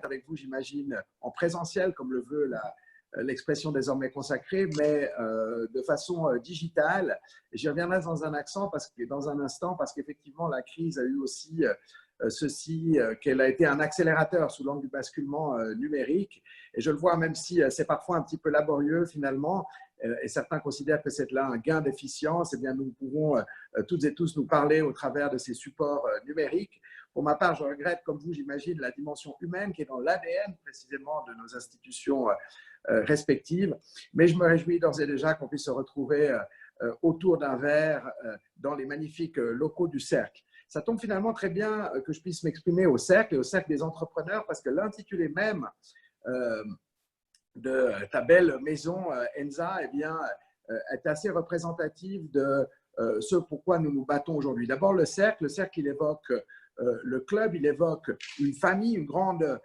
avec vous, j'imagine, en présentiel, comme le veut l'expression désormais consacrée, mais de façon digitale. J'y reviendrai dans un instant, parce qu'effectivement, la crise a eu aussi ceci, qu'elle a été un accélérateur sous l'angle du basculement numérique. Et je le vois, même si c'est parfois un petit peu laborieux finalement, et certains considèrent que c'est là un gain d'efficience, eh bien nous pouvons toutes et tous nous parler au travers de ces supports numériques. Pour ma part, je regrette, comme vous, j'imagine, la dimension humaine qui est dans l'ADN précisément de nos institutions respectives. Mais je me réjouis d'ores et déjà qu'on puisse se retrouver autour d'un verre dans les magnifiques locaux du Cercle. Ça tombe finalement très bien que je puisse m'exprimer au Cercle et au Cercle des entrepreneurs, parce que l'intitulé même de ta belle maison, Enza, eh bien, est assez représentative de ce pourquoi nous nous battons aujourd'hui. D'abord, le Cercle, il évoque le club, il évoque une famille, une grande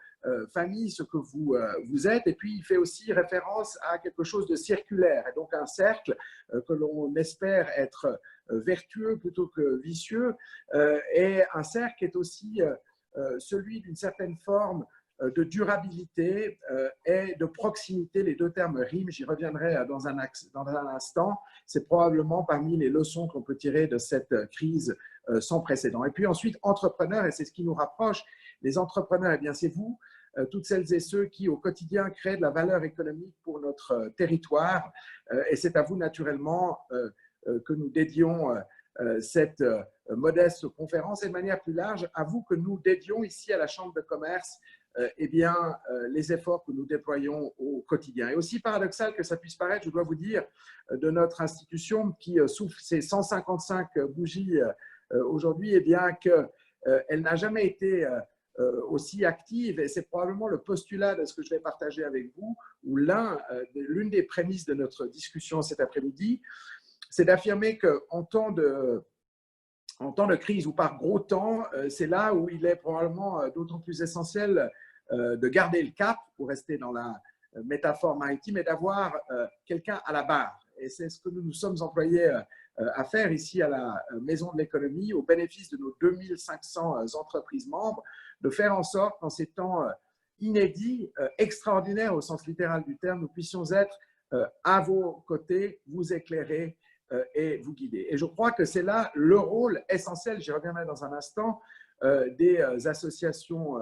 famille, ce que vous êtes, et puis il fait aussi référence à quelque chose de circulaire, et donc un cercle que l'on espère être vertueux plutôt que vicieux, et un cercle est aussi celui d'une certaine forme de durabilité et de proximité. Les deux termes riment, j'y reviendrai dans un instant. C'est probablement parmi les leçons qu'on peut tirer de cette crise sans précédent. Et puis ensuite, entrepreneurs, et c'est ce qui nous rapproche. Les entrepreneurs, eh bien c'est vous, toutes celles et ceux qui au quotidien créent de la valeur économique pour notre territoire. Et c'est à vous naturellement que nous dédions cette modeste conférence, et de manière plus large, à vous que nous dédions ici à la Chambre de commerce eh bien, les efforts que nous déployons au quotidien. Et aussi paradoxal que ça puisse paraître, je dois vous dire, de notre institution qui souffle ses 155 bougies aujourd'hui, eh bien qu'elle n'a jamais été aussi active, et c'est probablement le postulat de ce que je vais partager avec vous, ou l'une des prémices de notre discussion cet après-midi, c'est d'affirmer qu'en temps de crise ou par gros temps, c'est là où il est probablement d'autant plus essentiel de garder le cap, pour rester dans la métaphore maritime, et d'avoir quelqu'un à la barre. Et c'est ce que nous nous sommes employés à faire ici à la Maison de l'économie, au bénéfice de nos 2500 entreprises membres, de faire en sorte qu'en ces temps inédits, extraordinaires au sens littéral du terme, nous puissions être à vos côtés, vous éclairer et vous guider. Et je crois que c'est là le rôle essentiel, j'y reviendrai dans un instant, des associations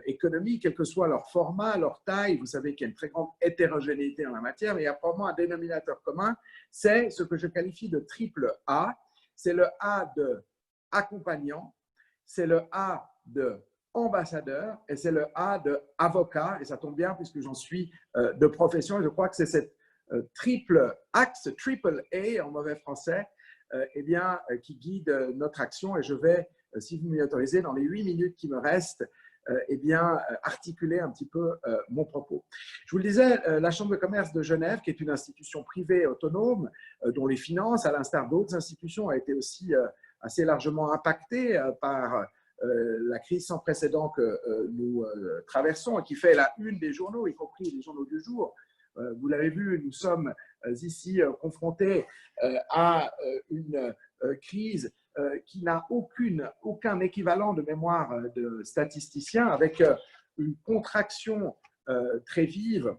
économiques, quel que soit leur format, leur taille. Vous savez qu'il y a une très grande hétérogénéité en la matière, mais il y a probablement un dénominateur commun, c'est ce que je qualifie de triple A. C'est le A de accompagnant, c'est le A de ambassadeur, et c'est le A de avocat, et ça tombe bien puisque j'en suis de profession, et je crois que c'est cette triple axe, triple A en mauvais français, eh bien, qui guide notre action. Et je vais, si vous m'y autorisez, dans les 8 minutes qui me restent, eh bien, articuler un petit peu mon propos. Je vous le disais, la Chambre de commerce de Genève, qui est une institution privée autonome, dont les finances, à l'instar d'autres institutions, a été aussi assez largement impactée par la crise sans précédent que nous traversons, et qui fait la une des journaux, y compris les journaux du jour. Vous l'avez vu, nous sommes ici confrontés à une crise qui n'a aucun équivalent de mémoire de statisticien, avec une contraction très vive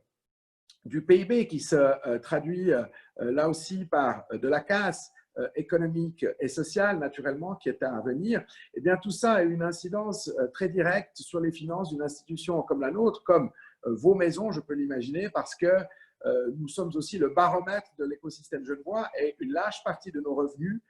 du PIB qui se traduit là aussi par de la casse économique et sociale, naturellement, qui est à venir. Eh bien, tout ça a une incidence très directe sur les finances d'une institution comme la nôtre, comme vos maisons, je peux l'imaginer, parce que nous sommes aussi le baromètre de l'écosystème genevois, et une large partie de nos revenus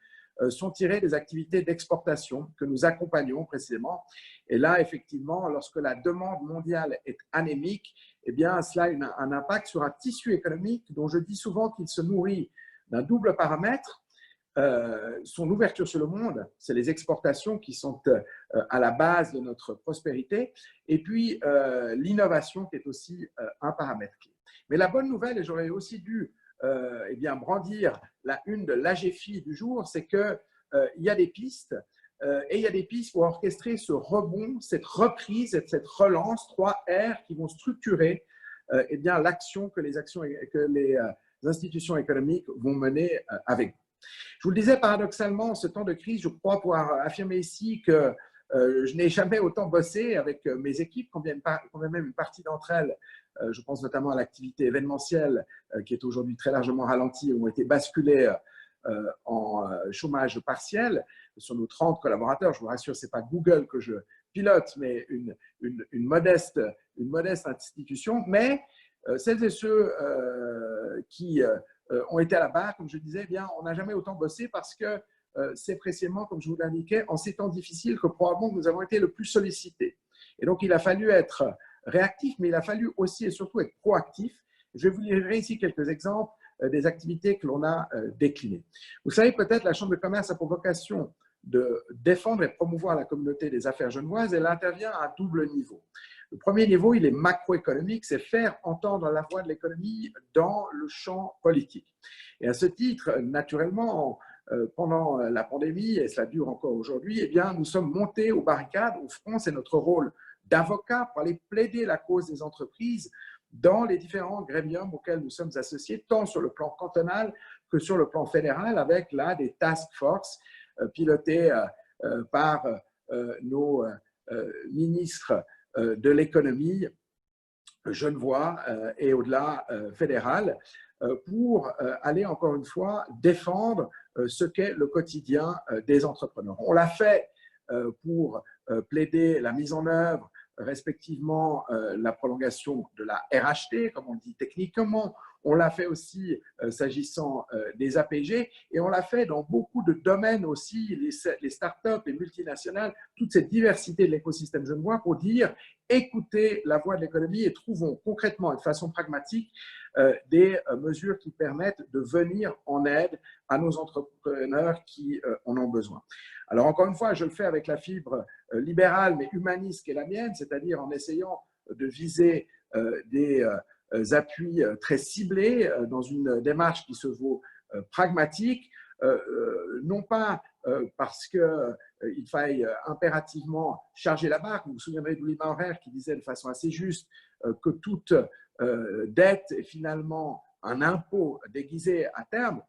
sont tirés des activités d'exportation que nous accompagnons précisément. Et là, effectivement, lorsque la demande mondiale est anémique, eh bien, cela a un impact sur un tissu économique dont je dis souvent qu'il se nourrit d'un double paramètre. Son ouverture sur le monde, c'est les exportations qui sont à la base de notre prospérité, et puis l'innovation qui est aussi un paramètre clé. Mais la bonne nouvelle, et j'aurais aussi dû eh bien, brandir la une de l'AGFI du jour, c'est qu'il y a des pistes, et il y a des pistes pour orchestrer ce rebond, cette reprise, cette relance, 3 R qui vont structurer eh bien, l'action que les institutions économiques vont mener avec vous. Je vous le disais, paradoxalement, en ce temps de crise, je crois pouvoir affirmer ici que Je n'ai jamais autant bossé avec mes équipes, quand bien même une partie d'entre elles, je pense notamment à l'activité événementielle qui est aujourd'hui très largement ralentie, ont été basculées en chômage partiel sur nos 30 collaborateurs. Je vous rassure, ce n'est pas Google que je pilote, mais une modeste institution. Mais celles et ceux qui ont été à la barre, comme je disais, eh bien, on n'a jamais autant bossé parce que c'est précisément, comme je vous l'indiquais, en ces temps difficiles que probablement nous avons été le plus sollicités. Et donc, il a fallu être réactif, mais il a fallu aussi et surtout être proactif. Je vais vous livrer ici quelques exemples des activités que l'on a déclinées. Vous savez, peut-être la Chambre de commerce a pour vocation de défendre et promouvoir la communauté des affaires genevoises. Elle intervient à un double niveau. Le premier niveau, il est macroéconomique, c'est faire entendre la voix de l'économie dans le champ politique. Et à ce titre, naturellement, pendant la pandémie, et cela dure encore aujourd'hui, eh bien, nous sommes montés aux barricades, au front, c'est notre rôle d'avocat pour aller plaider la cause des entreprises dans les différents gremiums auxquels nous sommes associés, tant sur le plan cantonal que sur le plan fédéral, avec là des task force pilotées par nos ministres de l'économie genevois et au-delà fédéral, pour aller encore une fois défendre ce qu'est le quotidien des entrepreneurs. On l'a fait pour plaider la mise en œuvre respectivement la prolongation de la RHT, comme on dit techniquement. On l'a fait aussi s'agissant des APG et on l'a fait dans beaucoup de domaines aussi, les startups, les multinationales, toute cette diversité de l'écosystème genevois pour dire écoutez la voix de l'économie et trouvons concrètement et de façon pragmatique des mesures qui permettent de venir en aide à nos entrepreneurs qui en ont besoin. Alors encore une fois, je le fais avec la fibre libérale mais humaniste qui est la mienne, c'est-à-dire en essayant de viser des appuis très ciblés dans une démarche qui se veut pragmatique, non pas parce qu'il faille impérativement charger la barque. Vous vous souviendrez d'Uli Maurer qui disait de façon assez juste que toute dette est finalement un impôt déguisé à terme,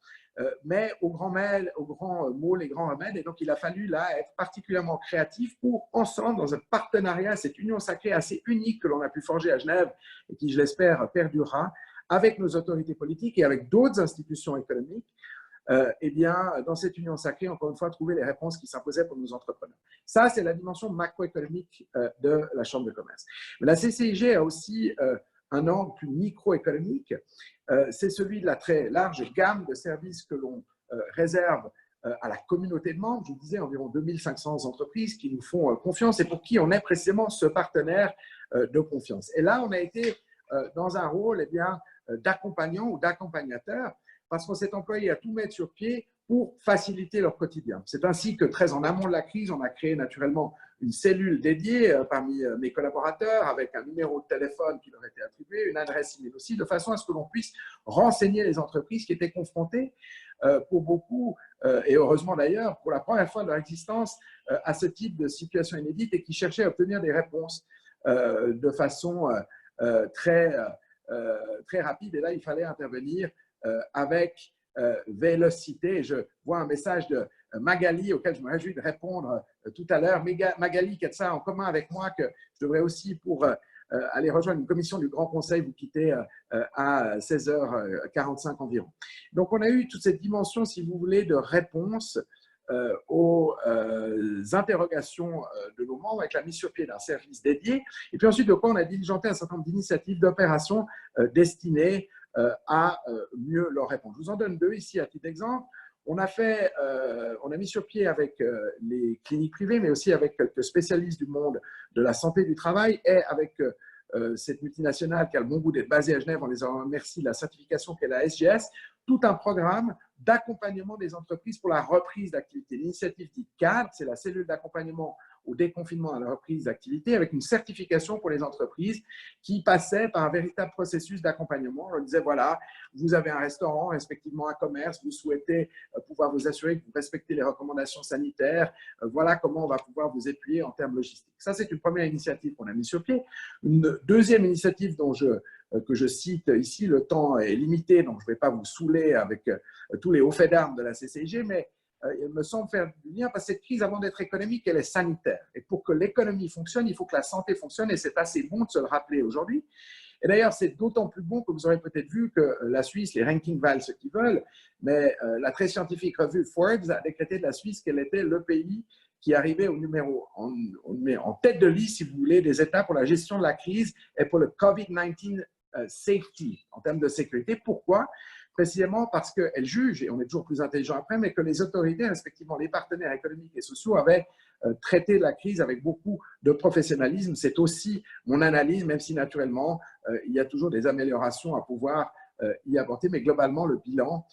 mais au grand mot, les grands remèdes. Et donc, il a fallu là être particulièrement créatif pour, ensemble, dans un partenariat, cette union sacrée assez unique que l'on a pu forger à Genève et qui, je l'espère, perdurera, avec nos autorités politiques et avec d'autres institutions économiques, eh bien, dans cette union sacrée, encore une fois, trouver les réponses qui s'imposaient pour nos entrepreneurs. Ça, c'est la dimension macroéconomique de la Chambre de commerce. Mais la CCIG a aussi un angle plus microéconomique, c'est celui de la très large gamme de services que l'on réserve à la communauté de membres. Je vous disais, environ 2500 entreprises qui nous font confiance et pour qui on est précisément ce partenaire de confiance. Et là, on a été dans un rôle eh bien, d'accompagnant ou d'accompagnateur parce qu'on s'est employé à tout mettre sur pied pour faciliter leur quotidien. C'est ainsi que très en amont de la crise, on a créé naturellement une cellule dédiée parmi mes collaborateurs avec un numéro de téléphone qui leur était attribué, une adresse email aussi, de façon à ce que l'on puisse renseigner les entreprises qui étaient confrontées pour beaucoup, et heureusement d'ailleurs, pour la première fois de leur existence, à ce type de situation inédite et qui cherchaient à obtenir des réponses de façon très rapide. Et là, il fallait intervenir avec vélocité. Je vois un message de Magali auquel je me réjouis de répondre tout à l'heure. Magali qui a ça en commun avec moi que je devrais aussi pour aller rejoindre une commission du Grand Conseil vous quitter à 16h45 environ. Donc on a eu toute cette dimension, si vous voulez, de réponse aux interrogations de nos membres avec la mise sur pied d'un service dédié. Et puis ensuite, de quoi on a diligenté un certain nombre d'initiatives, d'opérations destinées à mieux leur répondre. Je vous en donne deux ici à titre d'exemple. On a mis sur pied avec les cliniques privées, mais aussi avec quelques spécialistes du monde de la santé et du travail et avec cette multinationale qui a le bon goût d'être basée à Genève, on les en remercie de la certification qu'est la SGS, tout un programme d'accompagnement des entreprises pour la reprise d'activité. L'initiative dite CADRE, c'est la cellule d'accompagnement au déconfinement à la reprise d'activité, avec une certification pour les entreprises qui passaient par un véritable processus d'accompagnement. On leur disait, voilà, vous avez un restaurant, respectivement un commerce, vous souhaitez pouvoir vous assurer que vous respectez les recommandations sanitaires, voilà comment on va pouvoir vous appuyer en termes logistiques. Ça, c'est une première initiative qu'on a mise sur pied. Une deuxième initiative que je cite ici, le temps est limité, donc je ne vais pas vous saouler avec tous les hauts faits d'armes de la CCIG, mais il me semble faire du lien parce que cette crise, avant d'être économique, elle est sanitaire. Et pour que l'économie fonctionne, il faut que la santé fonctionne et c'est assez bon de se le rappeler aujourd'hui. Et d'ailleurs, c'est d'autant plus bon que vous aurez peut-être vu que la Suisse, les rankings valent ce qu'ils veulent, mais la très scientifique revue Forbes a décrété de la Suisse qu'elle était le pays qui arrivait au numéro, en tête de liste, si vous voulez, des États pour la gestion de la crise et pour le COVID-19 safety, en termes de sécurité. Pourquoi? Précisément parce qu'elle juge, et on est toujours plus intelligent après, mais que les autorités, respectivement les partenaires économiques et sociaux, avaient traité la crise avec beaucoup de professionnalisme. C'est aussi mon analyse, même si naturellement, il y a toujours des améliorations à pouvoir y apporter, mais globalement, le bilan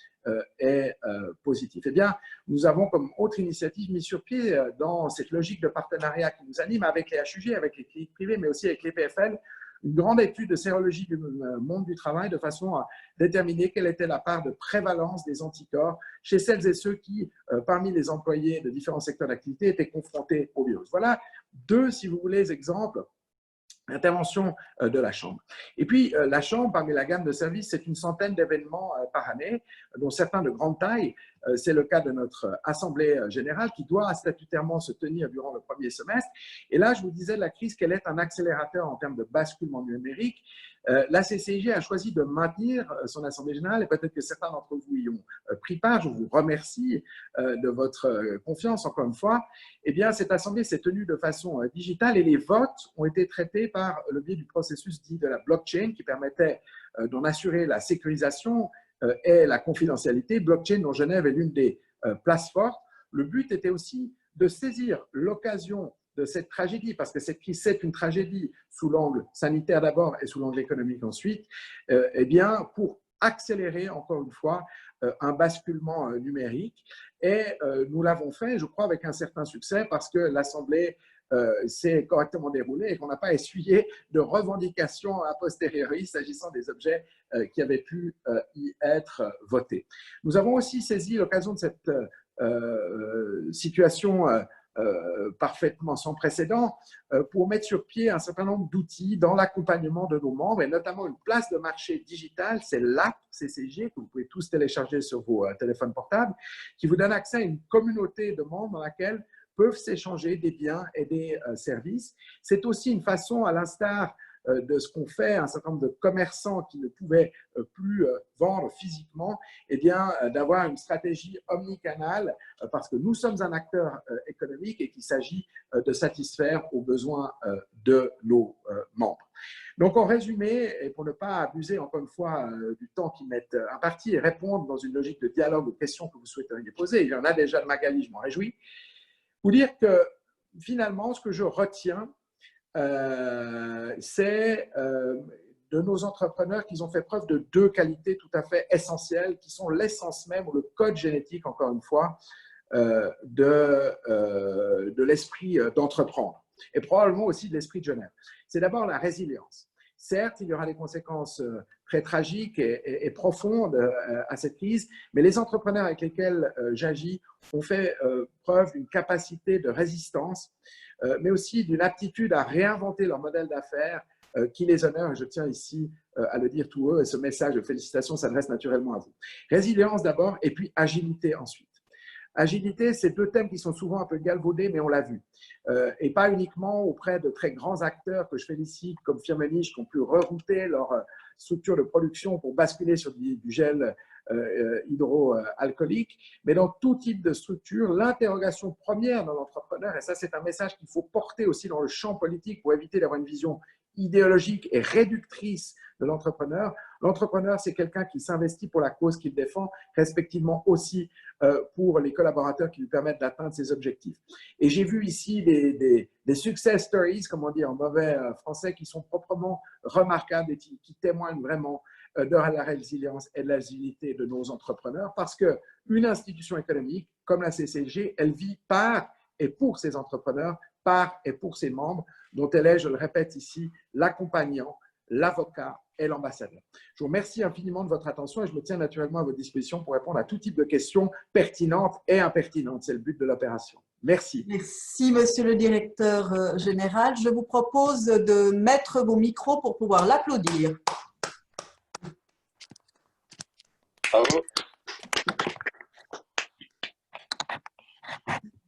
est positif. Eh bien, nous avons comme autre initiative mis sur pied dans cette logique de partenariat qui nous anime avec les HUG, avec les cliniques privées, mais aussi avec les PFL, une grande étude de sérologie du monde du travail de façon à déterminer quelle était la part de prévalence des anticorps chez celles et ceux qui, parmi les employés de différents secteurs d'activité, étaient confrontés au virus. Voilà deux, si vous voulez, exemples intervention de la Chambre. Et puis, la Chambre, parmi la gamme de services, c'est une centaine d'événements par année, dont certains de grande taille. C'est le cas de notre Assemblée générale qui doit statutairement se tenir durant le premier semestre. Et là, je vous disais de la crise qu'elle est un accélérateur en termes de basculement numérique. La CCIG a choisi de maintenir son Assemblée générale et peut-être que certains d'entre vous y ont pris part. Je vous remercie de votre confiance encore une fois. Eh bien, cette Assemblée s'est tenue de façon digitale et les votes ont été traités par le biais du processus dit de la blockchain qui permettait d'en assurer la sécurisation et la confidentialité. Blockchain dont Genève est l'une des places fortes. Le but était aussi de saisir l'occasion de cette tragédie, parce que cette crise, c'est une tragédie sous l'angle sanitaire d'abord et sous l'angle économique ensuite, eh bien, pour accélérer, encore une fois, un basculement numérique. Et nous l'avons fait, je crois, avec un certain succès, parce que l'Assemblée s'est correctement déroulée et qu'on n'a pas essuyé de revendications a posteriori s'agissant des objets qui avaient pu y être votés. Nous avons aussi saisi l'occasion de cette situation parfaitement sans précédent pour mettre sur pied un certain nombre d'outils dans l'accompagnement de nos membres et notamment une place de marché digitale, c'est l'app CCG que vous pouvez tous télécharger sur vos téléphones portables, qui vous donne accès à une communauté de membres dans laquelle peuvent s'échanger des biens et des services. C'est aussi une façon, à l'instar de ce qu'ont fait un certain nombre de commerçants qui ne pouvaient plus vendre physiquement, eh bien, d'avoir une stratégie omnicanale parce que nous sommes un acteur économique et qu'il s'agit de satisfaire aux besoins de nos membres. Donc, en résumé, et pour ne pas abuser encore une fois du temps qui m'est imparti et répondre dans une logique de dialogue aux questions que vous souhaiteriez poser, il y en a déjà de Magali, je m'en réjouis, vous dire que finalement, ce que je retiens, c'est de nos entrepreneurs qu'ils ont fait preuve de deux qualités tout à fait essentielles qui sont l'essence même ou le code génétique, encore une fois, de l'esprit d'entreprendre et probablement aussi de l'esprit de Genève. C'est d'abord la résilience. Certes, il y aura des conséquences très tragiques et profondes à cette crise, mais les entrepreneurs avec lesquels j'agis ont fait preuve d'une capacité de résistance, mais aussi d'une aptitude à réinventer leur modèle d'affaires qui les honore. Et je tiens ici à le dire tout haut, et ce message de félicitations s'adresse naturellement à vous. Résilience d'abord, et puis agilité ensuite. Agilité, c'est deux thèmes qui sont souvent un peu galvaudés, mais on l'a vu. Et pas uniquement auprès de très grands acteurs que je félicite, comme Firmenich, qui ont pu rerouter leur structure de production pour basculer sur du gel hydroalcoolique, mais dans tout type de structure, l'interrogation première dans l'entrepreneur, et ça c'est un message qu'il faut porter aussi dans le champ politique pour éviter d'avoir une vision idéologique et réductrice de l'entrepreneur. L'entrepreneur, c'est quelqu'un qui s'investit pour la cause qu'il défend, respectivement aussi pour les collaborateurs qui lui permettent d'atteindre ses objectifs. Et j'ai vu ici des success stories, comme on dit en mauvais français, qui sont proprement remarquables et qui témoignent vraiment de la résilience et de l'agilité de nos entrepreneurs, parce qu'une institution économique comme la CCG, elle vit par et pour ses entrepreneurs, par et pour ses membres, dont elle est, je le répète ici, l'accompagnant, l'avocat et l'ambassadeur. Je vous remercie infiniment de votre attention et je me tiens naturellement à votre disposition pour répondre à tout type de questions pertinentes et impertinentes. C'est le but de l'opération. Merci. Merci, monsieur le directeur général. Je vous propose de mettre vos micros pour pouvoir l'applaudir.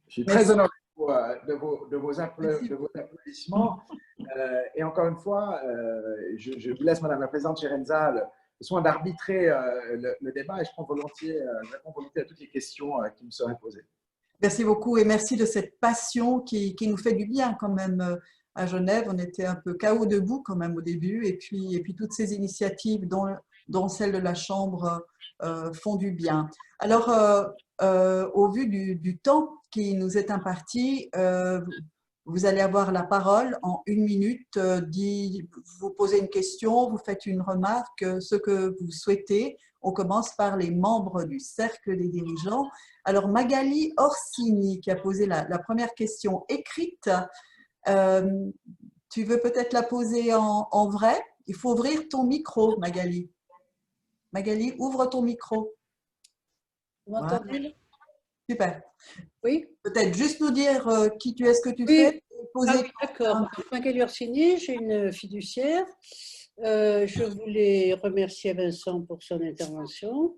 Je suis très honoré de vous de vos applaudissements. Et encore une fois, je vous laisse, Madame la Présidente Cerenza, le soin d'arbitrer le débat et je réponds volontiers à toutes les questions qui me seraient posées. Merci beaucoup et merci de cette passion qui nous fait du bien quand même à Genève. On était un peu KO debout quand même au début et puis toutes ces initiatives dont celle de la Chambre font du bien. Alors, au vu du temps qui nous est imparti, vous allez avoir la parole en 1 minute. Vous posez une question, vous faites une remarque, ce que vous souhaitez. On commence par les membres du cercle des dirigeants. Alors, Magali Orsini, qui a posé la première question écrite, tu veux peut-être la poser en vrai? Il faut ouvrir ton micro, Magali. Magali, ouvre ton micro. Vous m'entendez? Voilà. Super. Oui. Peut-être juste nous dire qui tu es, ce que tu Oui. fais. D'accord. Magali Orsini, j'ai une fiduciaire. Je voulais remercier Vincent pour son intervention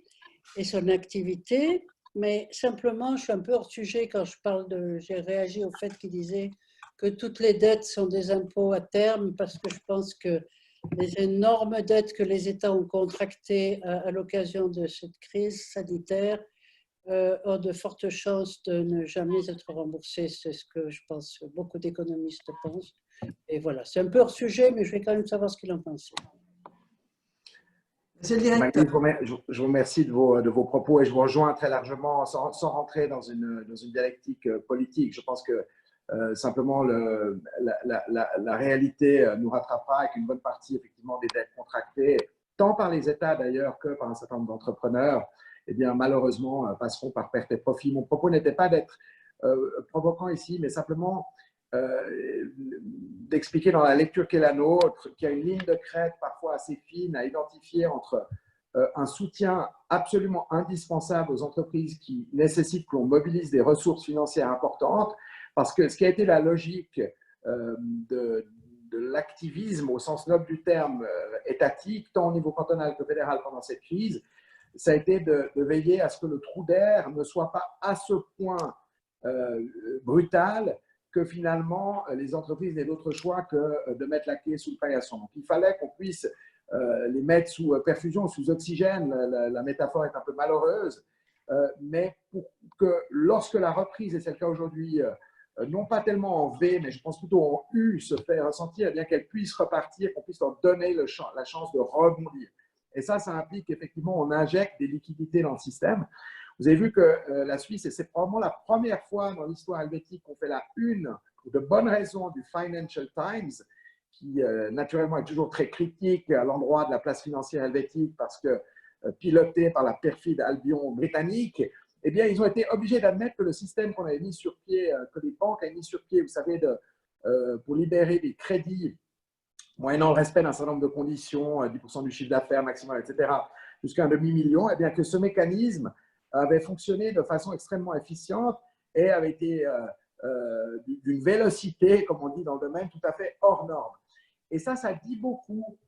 et son activité, mais simplement, je suis un peu hors sujet quand je parle j'ai réagi au fait qu'il disait que toutes les dettes sont des impôts à terme, parce que je pense que les énormes dettes que les États ont contractées à l'occasion de cette crise sanitaire ont de fortes chances de ne jamais être remboursées. C'est ce que je pense, beaucoup d'économistes pensent. Et voilà, c'est un peu hors sujet, mais je vais quand même savoir ce qu'il en pense. Monsieur le directeur. Je vous remercie de vos propos et je vous rejoins très largement sans rentrer dans une dialectique politique. Je pense que simplement la réalité nous rattrapera avec une bonne partie effectivement des dettes contractées, tant par les États d'ailleurs que par un certain nombre d'entrepreneurs, eh bien malheureusement passeront par perte et profit. Mon propos n'était pas d'être provoquant ici, mais simplement d'expliquer dans la lecture qui est la nôtre qu'il y a une ligne de crête parfois assez fine à identifier entre un soutien absolument indispensable aux entreprises qui nécessitent que l'on mobilise des ressources financières importantes, parce que ce qui a été la logique de l'activisme au sens noble du terme étatique, tant au niveau cantonal que fédéral pendant cette crise, ça a été de veiller à ce que le trou d'air ne soit pas à ce point brutal que finalement les entreprises n'aient d'autre choix que de mettre la clé sous le paillasson. Donc il fallait qu'on puisse les mettre sous perfusion, sous oxygène, la métaphore est un peu malheureuse, mais pour que lorsque la reprise, et c'est le cas aujourd'hui, non pas tellement en V, mais je pense plutôt en U, se fait ressentir, eh bien qu'elle puisse repartir, qu'on puisse leur donner la chance de rebondir. Et ça implique effectivement on injecte des liquidités dans le système. Vous avez vu que la Suisse, et c'est probablement la première fois dans l'histoire helvétique qu'on fait la une, pour de bonnes raisons, du Financial Times, qui naturellement est toujours très critique à l'endroit de la place financière helvétique parce que piloté par la perfide Albion britannique, eh bien, ils ont été obligés d'admettre que le système qu'on avait mis sur pied, que les banques avaient mis sur pied, vous savez, pour libérer des crédits, moyennant le respect d'un certain nombre de conditions, 10% du chiffre d'affaires maximal, etc., jusqu'à un demi-million, eh bien, que ce mécanisme avait fonctionné de façon extrêmement efficiente et avait été d'une vélocité, comme on dit dans le domaine, tout à fait hors norme. Et ça dit beaucoup,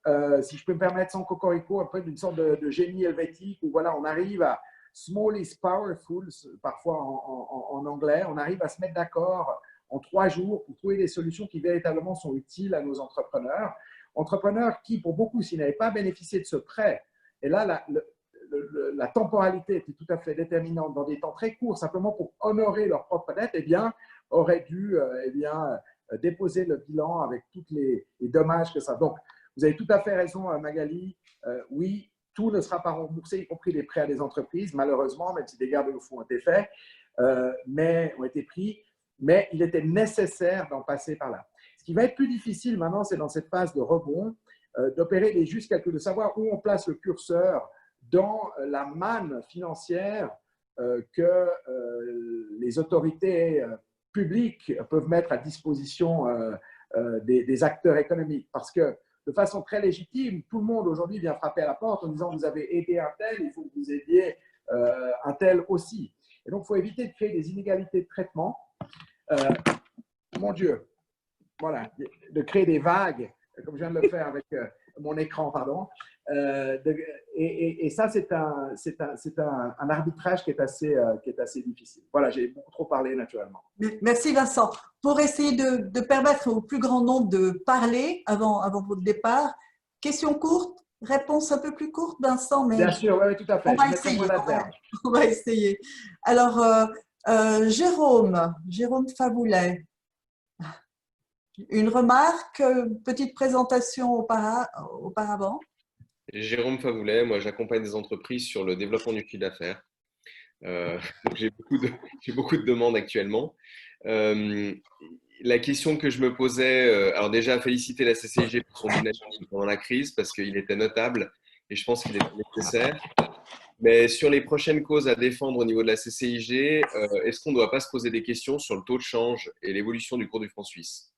si je peux me permettre, sans cocorico, un peu d'une sorte de génie helvétique où voilà, on arrive à small is powerful, parfois en anglais, on arrive à se mettre d'accord en 3 jours pour trouver des solutions qui véritablement sont utiles à nos entrepreneurs. Entrepreneurs qui, pour beaucoup, s'ils n'avaient pas bénéficié de ce prêt, et là, la temporalité était tout à fait déterminante dans des temps très courts, simplement pour honorer leur propre dette, eh bien, auraient dû déposer le bilan avec tous les dommages que ça. Donc, vous avez tout à fait raison, Magali. Oui, tout ne sera pas remboursé, y compris les prêts à des entreprises, malheureusement, même si des garde-fous ont été faits, mais ont été pris. Mais il était nécessaire d'en passer par là. Ce qui va être plus difficile maintenant, c'est dans cette phase de rebond, d'opérer les justes calculs, de savoir où on place le curseur dans la manne financière que les autorités publics peuvent mettre à disposition des acteurs économiques. Parce que de façon très légitime, tout le monde aujourd'hui vient frapper à la porte en disant « vous avez aidé un tel, il faut que vous aidiez un tel aussi ». Et donc, il faut éviter de créer des inégalités de traitement. Mon Dieu, voilà, de créer des vagues, comme je viens de le faire avec mon écran, pardon. Et ça, c'est un arbitrage qui est assez difficile. Voilà, j'ai beaucoup trop parlé naturellement. Merci Vincent. Pour essayer de permettre au plus grand nombre de parler avant votre départ, question courte, réponse un peu plus courte, Vincent, mais Bien sûr, oui, tout à fait. on va essayer. On va essayer. Alors, Jérôme Favoulet, une remarque, petite présentation auparavant. Jérôme Favoulet, moi j'accompagne des entreprises sur le développement du chiffre d'affaires. J'ai beaucoup de demandes actuellement. La question que je me posais, alors déjà féliciter la CCIG pour son dynamisme pendant la crise parce qu'il était notable et je pense qu'il est nécessaire. Mais sur les prochaines causes à défendre au niveau de la CCIG, est-ce qu'on ne doit pas se poser des questions sur le taux de change et l'évolution du cours du franc suisse?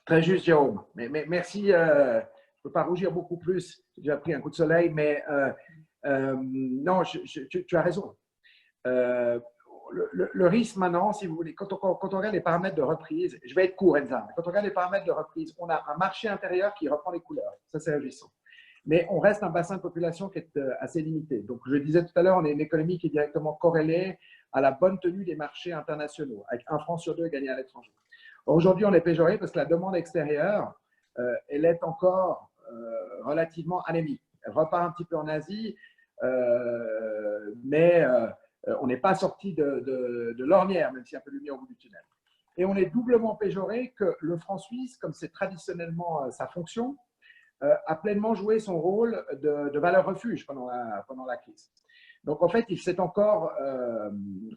Très juste, Jérôme. Mais merci. Je ne peux pas rougir beaucoup plus. J'ai déjà pris un coup de soleil, mais non, tu as raison. Le risque maintenant, si vous voulez, quand on regarde les paramètres de reprise, je vais être court, Enza, mais quand on regarde les paramètres de reprise, on a un marché intérieur qui reprend les couleurs. Ça, c'est réjouissant. Mais on reste un bassin de population qui est assez limité. Donc, je le disais tout à l'heure, on est une économie qui est directement corrélée à la bonne tenue des marchés internationaux, avec 1 franc sur 2 gagné à l'étranger. Aujourd'hui, on est péjoré parce que la demande extérieure, elle est encore relativement anémique. Elle repart un petit peu en Asie, mais on n'est pas sorti de l'ornière, même s'il y a un peu de lumière au bout du tunnel. Et on est doublement péjoré que le franc suisse, comme c'est traditionnellement sa fonction, a pleinement joué son rôle de valeur refuge pendant la crise. Donc, en fait, il s'est encore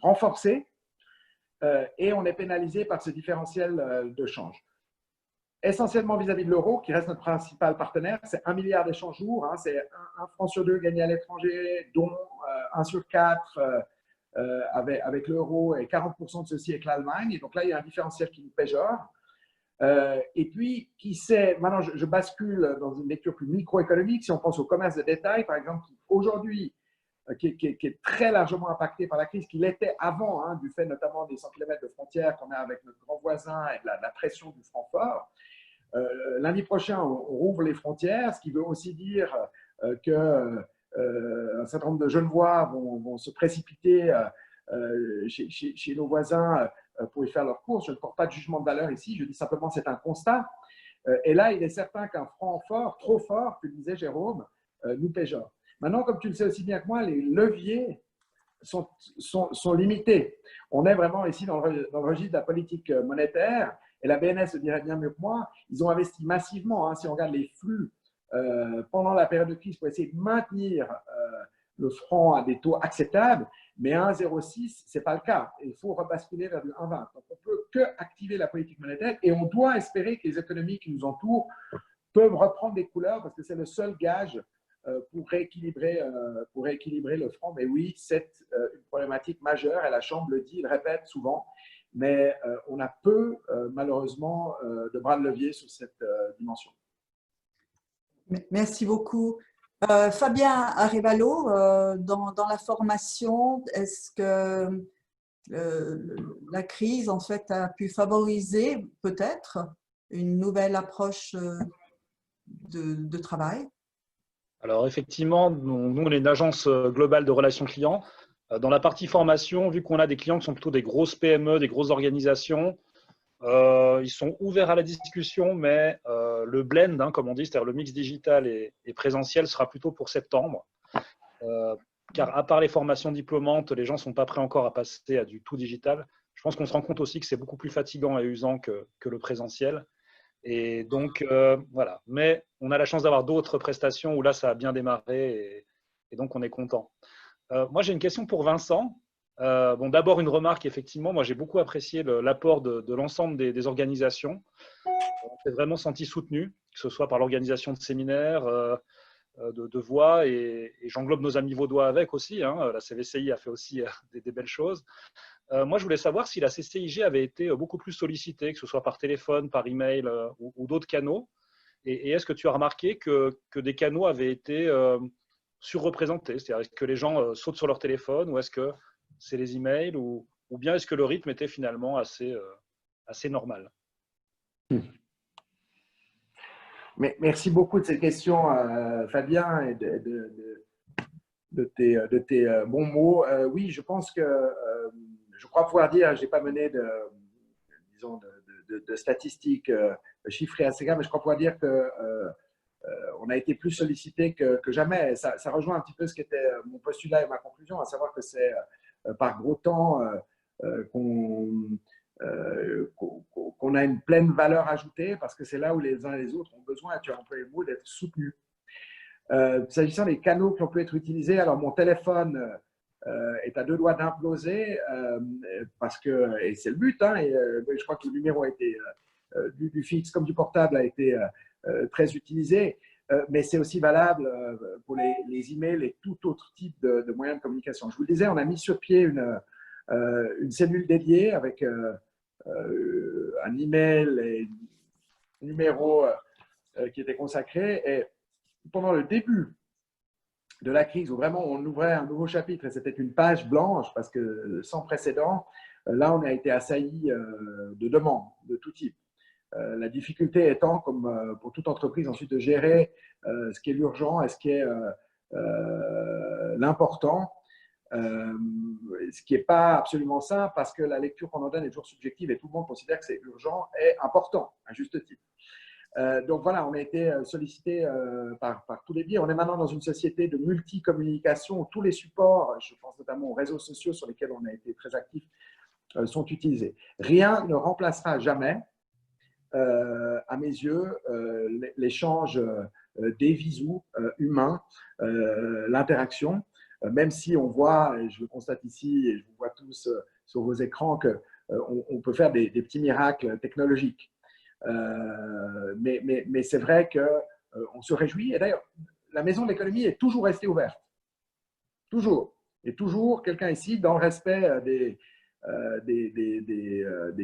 renforcé et on est pénalisé par ce différentiel de change. Essentiellement vis-à-vis de l'euro, qui reste notre principal partenaire, c'est 1 milliard d'échanges jour, hein, c'est 1 franc sur 2 gagné à l'étranger, dont 1 sur 4 avec l'euro et 40% de ceci avec l'Allemagne. Et donc là, il y a un différentiel qui nous péjore. Et puis, qui sait, maintenant je bascule dans une lecture plus microéconomique, si on pense au commerce de détail, par exemple, qui aujourd'hui, qui est très largement impacté par la crise, qu'il était avant, hein, du fait notamment des 100 km de frontières qu'on a avec notre grand voisin et de la pression du franc fort. Lundi prochain, on rouvre les frontières, ce qui veut aussi dire qu'un certain nombre de Genevois vont se précipiter chez nos voisins pour y faire leurs courses. Je ne porte pas de jugement de valeur ici, je dis simplement que c'est un constat. Et là, il est certain qu'un franc fort, trop fort, tu le disais Jérôme, nous péjore. Maintenant, comme tu le sais aussi bien que moi, les leviers sont limités. On est vraiment ici dans le registre de la politique monétaire, et la BNS le dirait bien mieux que moi, ils ont investi massivement, hein, si on regarde les flux pendant la période de crise pour essayer de maintenir le franc à des taux acceptables, mais 1,06, ce n'est pas le cas. Il faut rebasculer vers du 1,20. Donc, on ne peut que activer la politique monétaire et on doit espérer que les économies qui nous entourent peuvent reprendre des couleurs parce que c'est le seul gage pour rééquilibrer le franc. Mais oui, c'est une problématique majeure et la Chambre le dit, il répète souvent, mais on a peu, malheureusement, de bras de levier sur cette dimension. Merci beaucoup. Fabien Arevalo, dans la formation, est-ce que la crise en fait a pu favoriser peut-être une nouvelle approche de travail? Alors effectivement, nous on est une agence globale de relations clients. Dans la partie formation, vu qu'on a des clients qui sont plutôt des grosses PME, des grosses organisations, ils sont ouverts à la discussion, mais le blend, hein, comme on dit, c'est-à-dire le mix digital et présentiel, sera plutôt pour septembre. Car à part les formations diplômantes, les gens ne sont pas prêts encore à passer à du tout digital. Je pense qu'on se rend compte aussi que c'est beaucoup plus fatigant et usant que le présentiel. Et donc, voilà. Mais on a la chance d'avoir d'autres prestations où là, ça a bien démarré et donc on est content. Moi, j'ai une question pour Vincent. Bon, d'abord, une remarque, effectivement, moi j'ai beaucoup apprécié l'apport de l'ensemble des organisations. On s'est vraiment senti soutenu, que ce soit par l'organisation de séminaires, de voix, et j'englobe nos amis vaudois avec aussi. Hein. La CVCI a fait aussi des belles choses. Moi, je voulais savoir si la CCIG avait été beaucoup plus sollicitée, que ce soit par téléphone, par email ou d'autres canaux. Et est-ce que tu as remarqué que des canaux avaient été surreprésentés? C'est-à-dire que les gens sautent sur leur téléphone, ou est-ce que c'est les emails, ou bien est-ce que le rythme était finalement assez normal? Merci beaucoup de ces questions, Fabien, et de tes bons mots. Oui, je pense que je crois pouvoir dire, je n'ai pas mené disons, de statistiques chiffrées assez graves, mais je crois pouvoir dire que on a été plus sollicité que jamais. Ça rejoint un petit peu ce qui était mon postulat et ma conclusion, à savoir que c'est par gros temps qu'on a une pleine valeur ajoutée, parce que c'est là où les uns et les autres ont besoin, tu as employé le mot, d'être soutenus. S'agissant des canaux qui ont pu être utilisés, alors mon téléphone est à 2 doigts d'imploser, parce que, et c'est le but, hein, et je crois que le numéro a été, du fixe comme du portable a été très utilisé, mais c'est aussi valable pour les emails et tout autre type de moyens de communication. Je vous le disais, on a mis sur pied une cellule dédiée avec un email et un numéro qui était consacré. Et pendant le début de la crise, où vraiment on ouvrait un nouveau chapitre, et c'était une page blanche, parce que sans précédent, là on a été assailli de demandes de tout type. La difficulté étant, comme pour toute entreprise, ensuite de gérer ce qui est l'urgent et ce qui est l'important, ce qui n'est pas absolument ça, parce que la lecture qu'on en donne est toujours subjective et tout le monde considère que c'est urgent et important, à juste titre. Donc voilà, on a été sollicité par tous les biais. On est maintenant dans une société de multi-communication où tous les supports, je pense notamment aux réseaux sociaux sur lesquels on a été très actifs, sont utilisés. Rien ne remplacera jamais, à mes yeux, l'échange des visous humains, l'interaction, même si on voit, et je le constate ici, et je vous vois tous sur vos écrans, qu'on peut faire des petits miracles technologiques. Mais c'est vrai qu'on se réjouit. Et d'ailleurs, la maison de l'économie est toujours restée ouverte. Toujours. Et toujours quelqu'un ici, dans le respect des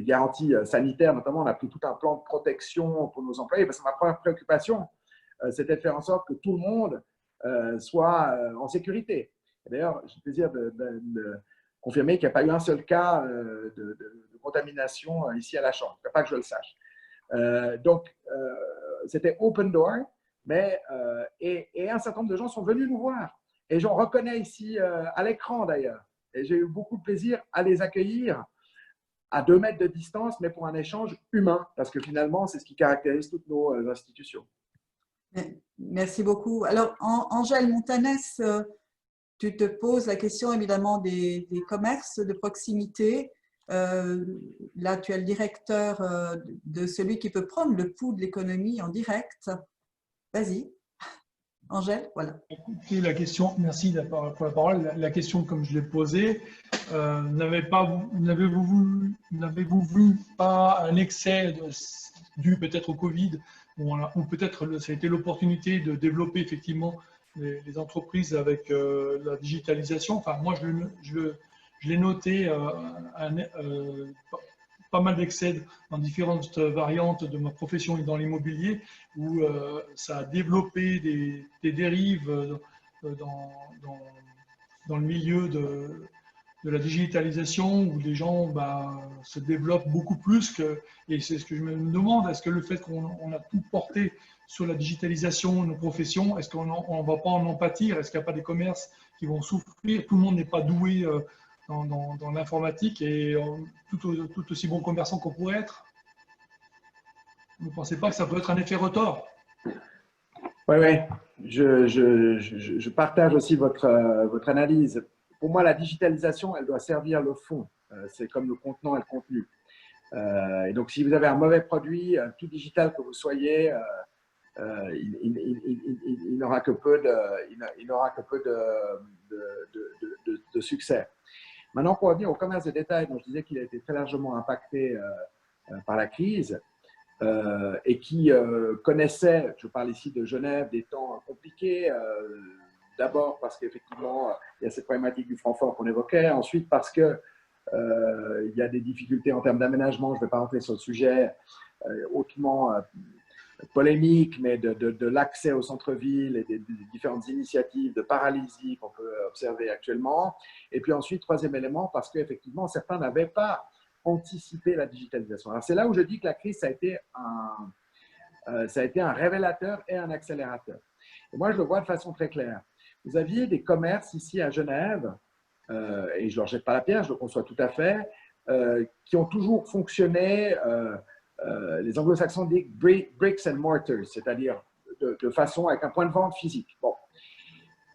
garanties sanitaires, notamment, on a pris tout un plan de protection pour nos employés, parce que ma première préoccupation, c'était de faire en sorte que tout le monde soit en sécurité. D'ailleurs, j'ai le plaisir de confirmer qu'il n'y a pas eu un seul cas de contamination ici à la Chambre, pas que je le sache. Donc, c'était open door, mais, et un certain nombre de gens sont venus nous voir. Et j'en reconnais ici à l'écran d'ailleurs. Et j'ai eu beaucoup de plaisir à les accueillir à 2 mètres de distance, mais pour un échange humain, parce que finalement, c'est ce qui caractérise toutes nos institutions. Merci beaucoup. Alors, Angèle Montanès, tu te poses la question évidemment des commerces de proximité. Là, tu es le directeur de celui qui peut prendre le pouls de l'économie en direct. Vas-y, Angèle, voilà. Écoutez, la question, merci pour la parole. La question, comme je l'ai posée, n'avez-vous vu pas un excès dû peut-être au Covid, ou peut-être ça a été l'opportunité de développer effectivement les entreprises avec la digitalisation. Enfin, moi, je l'ai noté, pas mal d'excès dans différentes variantes de ma profession et dans l'immobilier, où ça a développé des dérives dans le milieu de la digitalisation, où les gens se développent beaucoup plus et c'est ce que je me demande, est-ce que le fait qu'on a tout porté sur la digitalisation de nos professions, est-ce qu'on ne va pas en pâtir? Est-ce qu'il n'y a pas des commerces qui vont souffrir? Tout le monde n'est pas doué dans l'informatique et tout aussi bon commerçant qu'on pourrait être. Vous ne pensez pas que ça peut être un effet retort? Oui, oui. Je partage aussi votre analyse. Pour moi, la digitalisation, elle doit servir le fond. C'est comme le contenant et le contenu. Et donc, si vous avez un mauvais produit, tout digital que vous soyez, il n'aura que peu de succès. Maintenant, pour revenir au commerce de détail, dont je disais qu'il a été très largement impacté par la crise et qui connaissait, je parle ici de Genève, des temps compliqués. D'abord parce qu'effectivement, il y a cette problématique du franc fort qu'on évoquait. Ensuite, parce qu'il y a des difficultés en termes d'aménagement. Je ne vais pas rentrer sur le sujet hautement polémique, mais de l'accès au centre-ville et des différentes initiatives de paralysie qu'on peut observer actuellement. Et puis ensuite, troisième élément, parce qu'effectivement, certains n'avaient pas anticipé la digitalisation. Alors c'est là où je dis que la crise, ça a été ça a été un révélateur et un accélérateur. Et moi, je le vois de façon très claire. Vous aviez des commerces ici à Genève, et je ne leur jette pas la pierre, je le conçois tout à fait, qui ont toujours fonctionné, les anglo-saxons disent bricks and mortars, c'est-à-dire de façon avec un point de vente physique. Bon.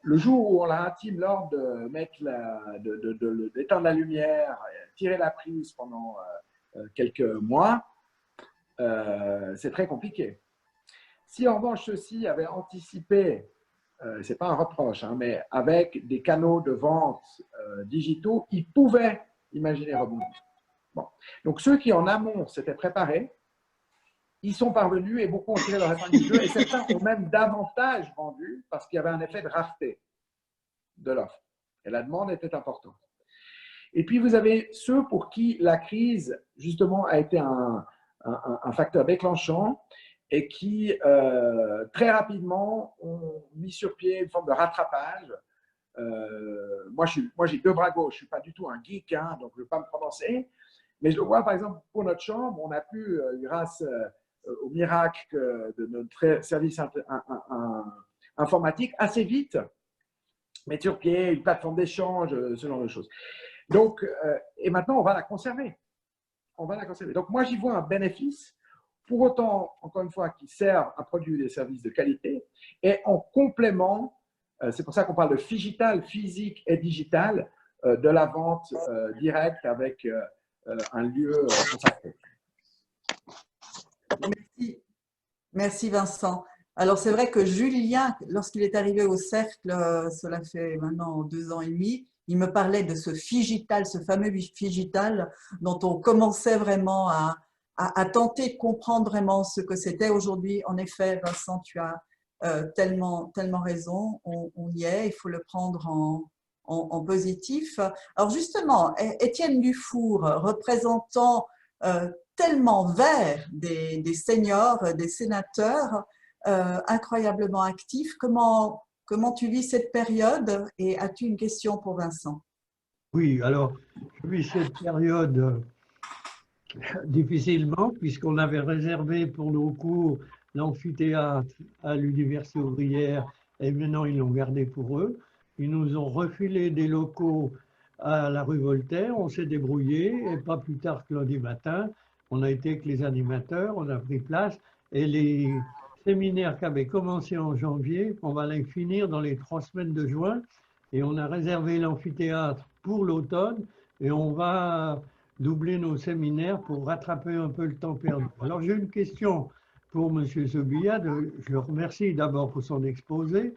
Le jour où on a intime l'ordre de mettre d'éteindre la lumière, tirer la prise pendant quelques mois, c'est très compliqué. Si en revanche ceux-ci avaient anticipé, ce n'est pas un reproche, hein, mais avec des canaux de vente digitaux, ils pouvaient imaginer rebondir. Bon. Donc ceux qui en amont s'étaient préparés, ils sont parvenus et beaucoup ont tiré leur épingle du jeu et certains ont même davantage vendu parce qu'il y avait un effet de rareté de l'offre et la demande était importante. Et puis vous avez ceux pour qui la crise justement a été un facteur déclenchant et qui très rapidement ont mis sur pied une forme de rattrapage. Moi, j'ai deux bras gauche, je ne suis pas du tout un geek, hein, donc je ne vais pas me prononcer, mais je le vois par exemple pour notre chambre, on a pu, grâce au miracle de notre service informatique, assez vite mettre sur pied une plateforme d'échange, ce genre de choses. Donc, et maintenant, on va la conserver. On va la conserver. Donc, moi, j'y vois un bénéfice, pour autant, encore une fois, qui sert à produire des services de qualité, et en complément, c'est pour ça qu'on parle de phygital, physique et digital, de la vente directe avec un lieu consacré. Merci. Merci Vincent. Alors c'est vrai que Julien, lorsqu'il est arrivé au cercle, cela fait maintenant 2 ans et demi, il me parlait de ce phygital, ce fameux phygital dont on commençait vraiment à tenter de comprendre vraiment ce que c'était aujourd'hui. En effet, Vincent, tu as tellement raison, on y est, il faut le prendre en positif. Alors justement, Étienne Dufour, représentant tellement vert des seniors, des sénateurs, incroyablement actifs. Comment tu vis cette période et as-tu une question pour Vincent? Oui, alors, je vis cette période difficilement puisqu'on avait réservé pour nos cours l'amphithéâtre à l'Université ouvrière et maintenant ils l'ont gardé pour eux. Ils nous ont refilé des locaux à la rue Voltaire, on s'est débrouillé et pas plus tard que lundi matin, on a été avec les animateurs, on a pris place et les séminaires qui avaient commencé en janvier, on va les finir dans les 3 semaines de juin et on a réservé l'amphithéâtre pour l'automne et on va doubler nos séminaires pour rattraper un peu le temps perdu. Alors j'ai une question pour M. Sobillard, je le remercie d'abord pour son exposé.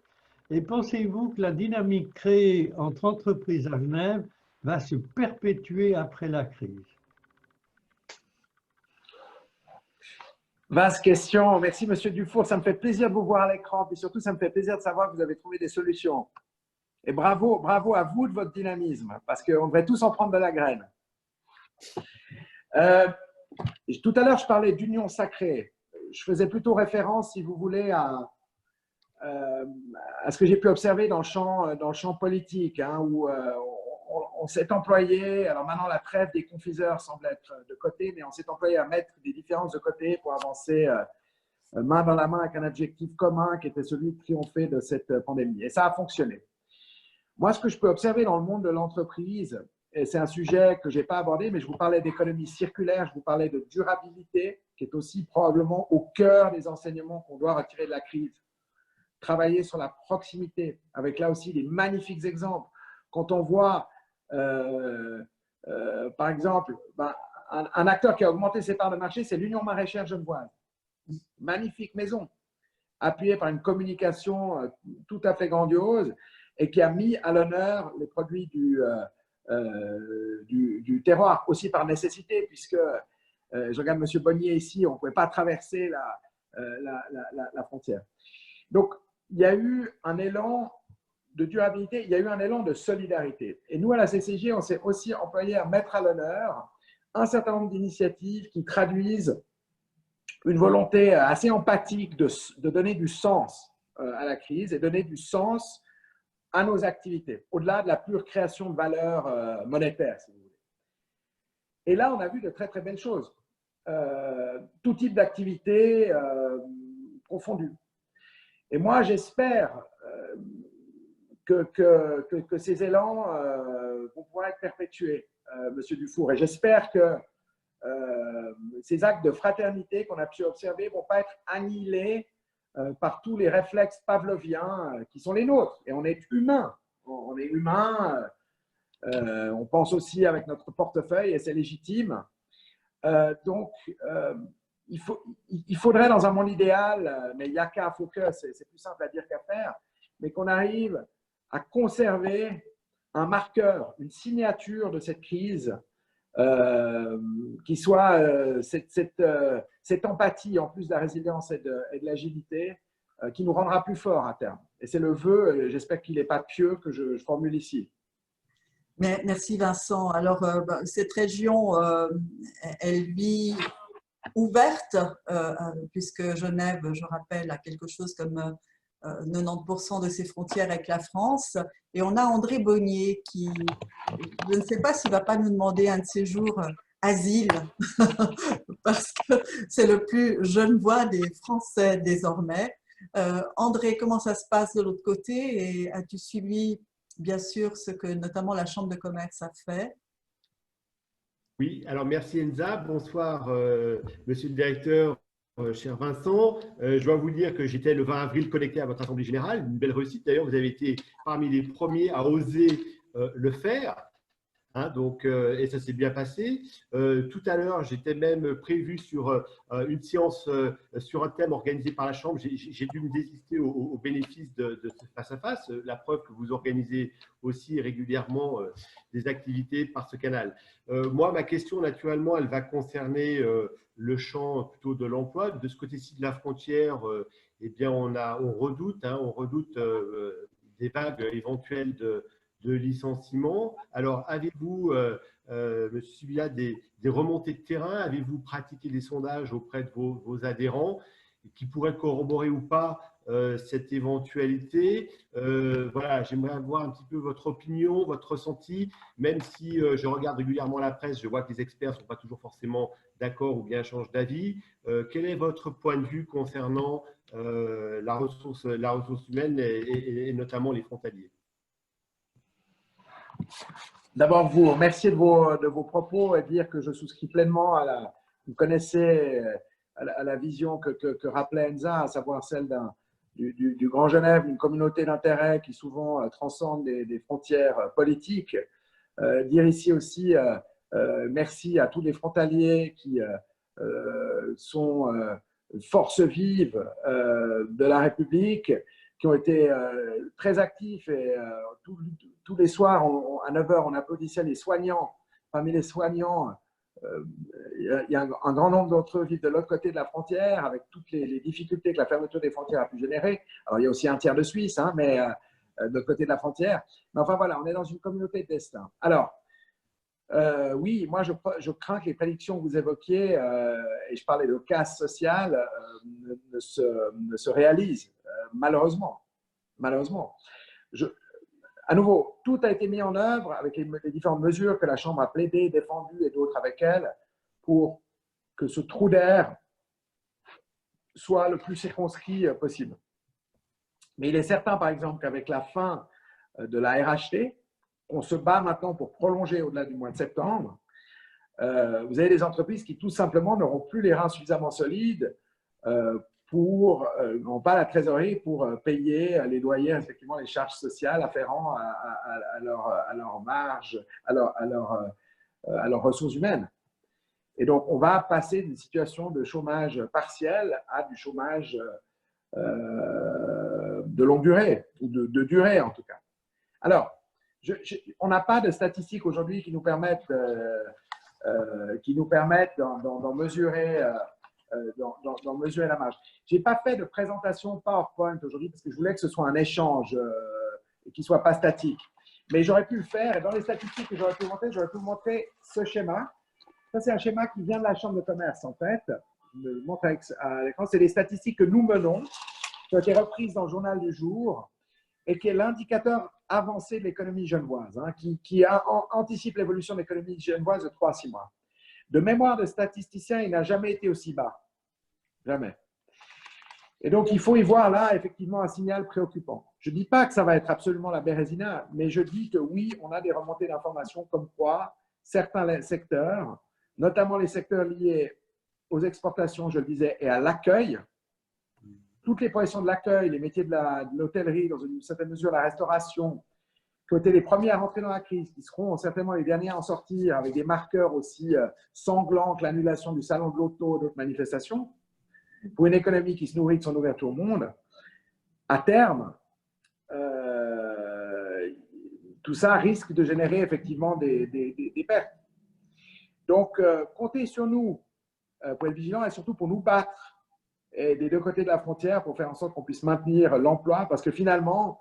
Et pensez-vous que la dynamique créée entre entreprises à Genève va se perpétuer après la crise? Vaste question. Merci, M. Dufour. Ça me fait plaisir de vous voir à l'écran. Et surtout, ça me fait plaisir de savoir que vous avez trouvé des solutions. Et bravo à vous de votre dynamisme, parce qu'on devrait tous en prendre de la graine. Tout à l'heure, je parlais d'union sacrée. Je faisais plutôt référence, si vous voulez, à ce que j'ai pu observer dans le champ politique, hein, où on s'est employé, alors maintenant la trêve des confiseurs semble être de côté, mais on s'est employé à mettre des différences de côté pour avancer main dans la main avec un objectif commun qui était celui de triompher de cette pandémie. Et ça a fonctionné. Moi, ce que je peux observer dans le monde de l'entreprise, et c'est un sujet que je n'ai pas abordé, mais je vous parlais d'économie circulaire, je vous parlais de durabilité, qui est aussi probablement au cœur des enseignements qu'on doit retirer de la crise. Travailler sur la proximité, avec là aussi des magnifiques exemples. Quand on voit, par exemple, un acteur qui a augmenté ses parts de marché, c'est l'Union maraîchère genevoise. Magnifique maison, appuyée par une communication tout à fait grandiose et qui a mis à l'honneur les produits du terroir, aussi par nécessité, puisque je regarde M. Bonnier ici, on ne pouvait pas traverser la frontière. Donc, il y a eu un élan de durabilité, il y a eu un élan de solidarité. Et nous, à la CCJ, on s'est aussi employé à mettre à l'honneur un certain nombre d'initiatives qui traduisent une volonté assez empathique de donner du sens à la crise et donner du sens à nos activités, au-delà de la pure création de valeur monétaire, si vous voulez. Et là, on a vu de très, très belles choses. Tout type d'activité, confondus. Et moi, j'espère que ces élans vont pouvoir être perpétués, Monsieur Dufour. Et j'espère que ces actes de fraternité qu'on a pu observer ne vont pas être annihilés par tous les réflexes pavloviens qui sont les nôtres. Et on est humain. On est humain. On pense aussi avec notre portefeuille et c'est légitime. Donc, il faudrait dans un monde idéal, mais il n'y a qu'à focus, c'est plus simple à dire qu'à faire, mais qu'on arrive à conserver un marqueur, une signature de cette crise qui soit cette empathie en plus de la résilience et de l'agilité qui nous rendra plus forts à terme. Et c'est le vœu, j'espère qu'il n'est pas pieux, que je formule ici. Merci Vincent. Alors, cette région, elle vit ouverte, puisque Genève, je rappelle, a quelque chose comme 90% de ses frontières avec la France. Et on a André Bonnier qui, je ne sais pas s'il ne va pas nous demander un de ces jours asile, parce que c'est le plus genevois des Français désormais. André, comment ça se passe de l'autre côté et as-tu suivi bien sûr ce que notamment la Chambre de commerce a fait? Oui, alors merci Enza. Bonsoir Monsieur le Directeur, cher Vincent. Je dois vous dire que j'étais le 20 avril connecté à votre Assemblée Générale. Une belle réussite d'ailleurs, vous avez été parmi les premiers à oser le faire. Hein, donc, et ça s'est bien passé. Tout à l'heure, j'étais même prévu sur une séance sur un thème organisé par la Chambre. J'ai dû me désister au bénéfice de ce face-à-face, la preuve que vous organisez aussi régulièrement des activités par ce canal. Moi, ma question, naturellement, elle va concerner le champ plutôt de l'emploi. De ce côté-ci de la frontière, eh bien, on redoute des vagues éventuelles de licenciement. Alors, avez-vous, M. Subila, des remontées de terrain? Avez-vous pratiqué des sondages auprès de vos adhérents qui pourraient corroborer ou pas cette éventualité? Voilà, j'aimerais avoir un petit peu votre opinion, votre ressenti, même si je regarde régulièrement la presse, je vois que les experts ne sont pas toujours forcément d'accord ou bien changent d'avis. Quel est votre point de vue concernant la ressource humaine et notamment les frontaliers? D'abord, vous remercier de vos propos et dire que je souscris pleinement vous connaissez à la vision que rappelait Enza, à savoir celle du Grand Genève, d'une communauté d'intérêt qui souvent transcende des frontières politiques. Dire ici aussi merci à tous les frontaliers qui sont forces vives de la République, qui ont été très actifs et tous les soirs, à 9 h, on applaudissait les soignants. Parmi les soignants, il y a un grand nombre d'entre eux vivent de l'autre côté de la frontière, avec toutes les difficultés que la fermeture des frontières a pu générer. Alors, il y a aussi un tiers de Suisse, hein, mais de l'autre côté de la frontière. Mais enfin, voilà, on est dans une communauté de destin. Alors, oui, moi, je crains que les prédictions que vous évoquiez, et je parlais de casse sociale, ne se réalisent, malheureusement. Malheureusement. À nouveau, tout a été mis en œuvre avec les différentes mesures que la Chambre a plaidées, défendues et d'autres avec elle pour que ce trou d'air soit le plus circonscrit possible. Mais il est certain, par exemple, qu'avec la fin de la RHT, on se bat maintenant pour prolonger au-delà du mois de septembre. Vous avez des entreprises qui tout simplement n'auront plus les reins suffisamment solides n'ont pas la trésorerie pour payer les loyers, respectivement les charges sociales afférentes à leur marge, à leurs ressources humaines. Et donc, on va passer d'une situation de chômage partiel à du chômage de longue durée, ou de durée en tout cas. Alors, on n'a pas de statistiques aujourd'hui qui nous permettent d'en mesurer la marge. Je n'ai pas fait de présentation PowerPoint aujourd'hui parce que je voulais que ce soit un échange et qu'il ne soit pas statique. Mais j'aurais pu le faire, et dans les statistiques que j'aurais pu vous montrer ce schéma. Ça, c'est un schéma qui vient de la Chambre de commerce, en fait. Je le montre à l'écran. C'est les statistiques que nous menons, qui ont été reprises dans le journal du jour, et qui est l'indicateur avancé de l'économie genevoise, hein, qui anticipe l'évolution de l'économie genevoise de 3 à 6 mois. De mémoire de statisticien, il n'a jamais été aussi bas. Jamais. Et donc, il faut y voir là, effectivement, un signal préoccupant. Je ne dis pas que ça va être absolument la Bérésina, mais je dis que oui, on a des remontées d'informations comme quoi certains secteurs, notamment les secteurs liés aux exportations, je le disais, et à l'accueil, toutes les professions de l'accueil, les métiers de l'hôtellerie, dans une certaine mesure la restauration, qui ont été les premiers à rentrer dans la crise, qui seront certainement les derniers à en sortir avec des marqueurs aussi sanglants que l'annulation du salon de l'auto et d'autres manifestations, pour une économie qui se nourrit de son ouverture au monde, à terme, tout ça risque de générer effectivement des pertes. Donc, comptez sur nous pour être vigilants et surtout pour nous battre et des deux côtés de la frontière pour faire en sorte qu'on puisse maintenir l'emploi, parce que finalement,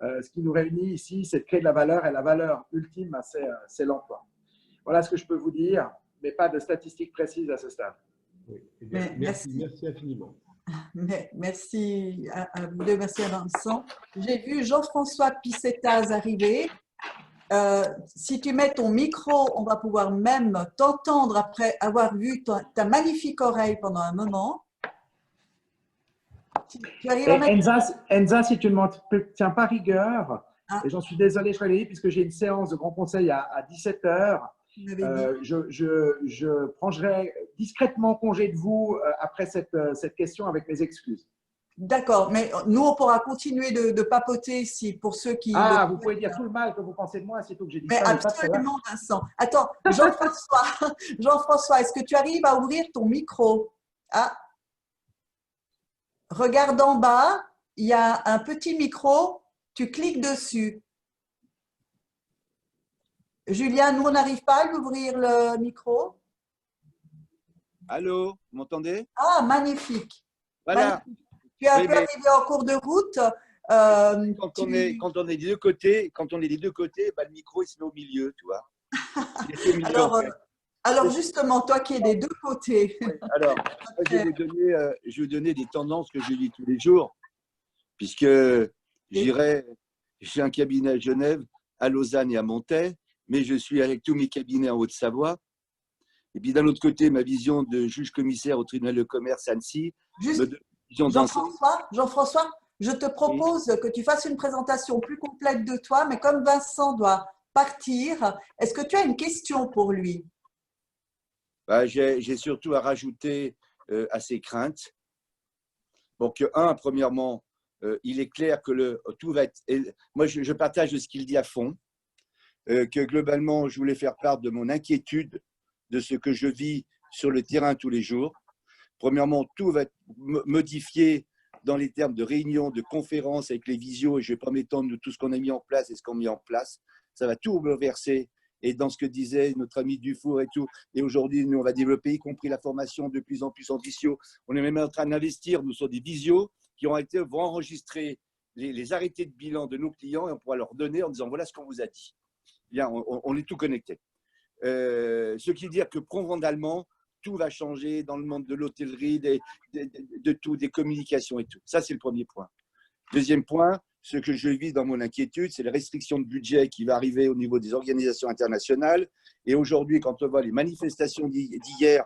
ce qui nous réunit ici, c'est de créer de la valeur, et la valeur ultime, c'est l'emploi. Voilà ce que je peux vous dire, mais pas de statistiques précises à ce stade. Oui, eh bien, merci infiniment. Merci à vous deux, merci à Vincent. J'ai vu Jean-François Pissetaz arriver. Si tu mets ton micro, on va pouvoir même t'entendre après avoir vu ta magnifique oreille pendant un moment. Tu arrives à mettre... Enza, si tu ne m'en tiens pas rigueur, et j'en suis désolé, je vais puisque j'ai une séance de Grand Conseil à 17h, je prendrai discrètement congé de vous après cette question avec mes excuses. D'accord, mais nous, on pourra continuer de papoter pour ceux qui… vous pouvez dire tout le mal que vous pensez de moi, c'est tout que j'ai dit. Mais ça, absolument, Vincent. Attends, Jean-François, est-ce que tu arrives à ouvrir ton micro? Regarde en bas, il y a un petit micro, tu cliques dessus. Julien, nous, on n'arrive pas à lui ouvrir le micro. Allô, vous m'entendez? Ah, magnifique. Voilà. Magnifique. Tu es un peu arrivé en cours de route. Quand on est des deux côtés, le micro il se met au milieu, tu vois. Alors justement, toi qui es des deux côtés. Oui, alors, je vais vous donner des tendances que je lis tous les jours, puisque j'ai un cabinet à Genève, à Lausanne et à Montaix, mais je suis avec tous mes cabinets en Haute-Savoie. Et puis d'un autre côté, ma vision de juge-commissaire au tribunal de commerce Annecy. Jean-François, je te propose que tu fasses une présentation plus complète de toi, mais comme Vincent doit partir, est-ce que tu as une question pour lui? J'ai surtout à rajouter à ses craintes. Donc, premièrement, il est clair que tout va être… Moi, je partage ce qu'il dit à fond, que globalement, je voulais faire part de mon inquiétude de ce que je vis sur le terrain tous les jours. Premièrement, tout va être modifié dans les termes de réunions, de conférences avec les visios, et je ne vais pas m'étendre de tout ce qu'on a mis en place et ce qu'on a mis en place. Ça va tout bouleverser. Et dans ce que disait notre ami Dufour et tout, et aujourd'hui, nous, on va développer, y compris la formation de plus en plus en visio. On est même en train d'investir, nous, sur des visios qui vont enregistrer les arrêtés de bilan de nos clients et on pourra leur donner en disant voilà ce qu'on vous a dit. Bien, on est tout connecté. Ce qui veut dire que profondément, tout va changer dans le monde de l'hôtellerie, de tout, des communications et tout. Ça, c'est le premier point. Deuxième point, ce que je vis dans mon inquiétude, c'est les restrictions de budget qui va arriver au niveau des organisations internationales. Et aujourd'hui, quand on voit les manifestations d'hier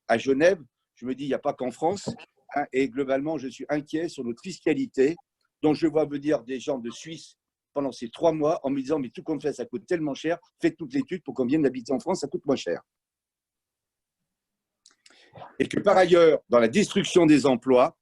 à Genève, je me dis, il n'y a pas qu'en France. Hein, et globalement, je suis inquiet sur notre fiscalité, dont je vois venir des gens de Suisse pendant ces 3 mois en me disant, mais tout compte fait, ça coûte tellement cher, faites toute l'étude pour qu'on vienne habiter en France, ça coûte moins cher. Et que par ailleurs, dans la destruction des emplois,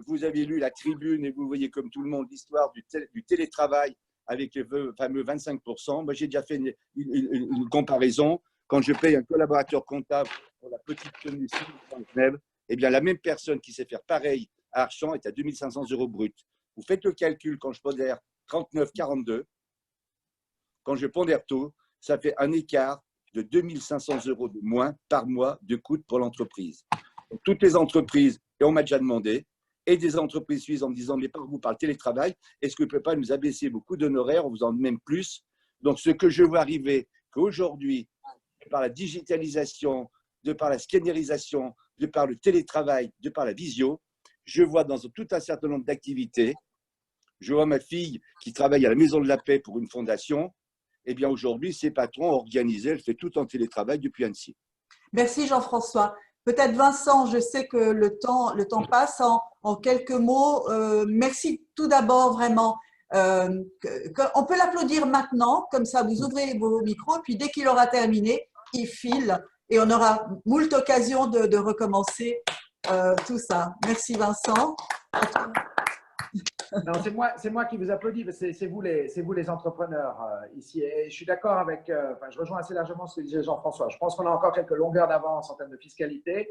vous avez lu la tribune et vous voyez comme tout le monde l'histoire du télétravail avec les fameux 25%. Moi, j'ai déjà fait une comparaison. Quand je paye un collaborateur comptable pour la petite tenue de Genève, eh bien, la même personne qui sait faire pareil à Archamps est à 2 500 € brut. Vous faites le calcul quand je pondère 39,42. Quand je pondère tout, ça fait un écart de 2 500 € de moins par mois de coût pour l'entreprise. Toutes les entreprises, et on m'a déjà demandé, et des entreprises suisses en me disant, mais par vous, par le télétravail, est-ce que vous ne pouvez pas nous abaisser vos coûts d'honoraires en vous en même plus? Donc, ce que je vois arriver, qu'aujourd'hui, par la digitalisation, de par la scannerisation, de par le télétravail, de par la visio, je vois dans tout un certain nombre d'activités, je vois ma fille qui travaille à la Maison de la Paix pour une fondation, eh bien aujourd'hui, ses patrons ont organisé, elle fait tout en télétravail depuis Annecy. Merci Jean-François. peut-être Vincent, je sais que le temps passe, en quelques mots. Merci tout d'abord vraiment. On peut l'applaudir maintenant, comme ça vous ouvrez vos micros, puis dès qu'il aura terminé, il file et on aura moult occasions de recommencer tout ça. Merci Vincent. Non, c'est moi qui vous applaudis, parce que c'est vous les entrepreneurs ici. Et je suis d'accord avec, je rejoins assez largement ce que disait Jean-François. Je pense qu'on a encore quelques longueurs d'avance en termes de fiscalité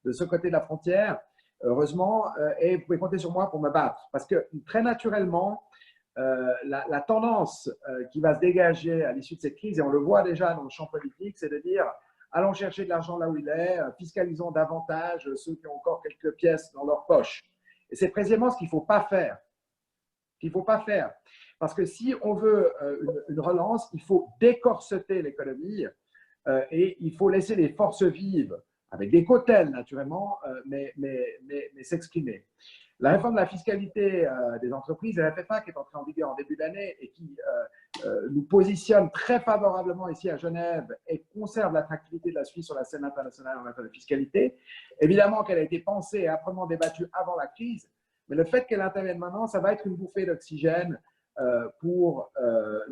de ce côté de la frontière, heureusement, et vous pouvez compter sur moi pour me battre. Parce que très naturellement, la tendance qui va se dégager à l'issue de cette crise, et on le voit déjà dans le champ politique, c'est de dire allons chercher de l'argent là où il est, fiscalisons davantage ceux qui ont encore quelques pièces dans leur poche. Et c'est précisément ce qu'il ne faut pas faire. Parce que si on veut une relance, il faut décorseter l'économie et il faut laisser les forces vives, avec des cautèles naturellement, mais s'exprimer. La réforme de la fiscalité des entreprises, la FFA, qui est entrée en vigueur en début d'année et qui nous positionne très favorablement ici à Genève et conserve l'attractivité de la Suisse sur la scène internationale en matière de fiscalité, évidemment qu'elle a été pensée et âprement débattue avant la crise, mais le fait qu'elle intervienne maintenant, ça va être une bouffée d'oxygène pour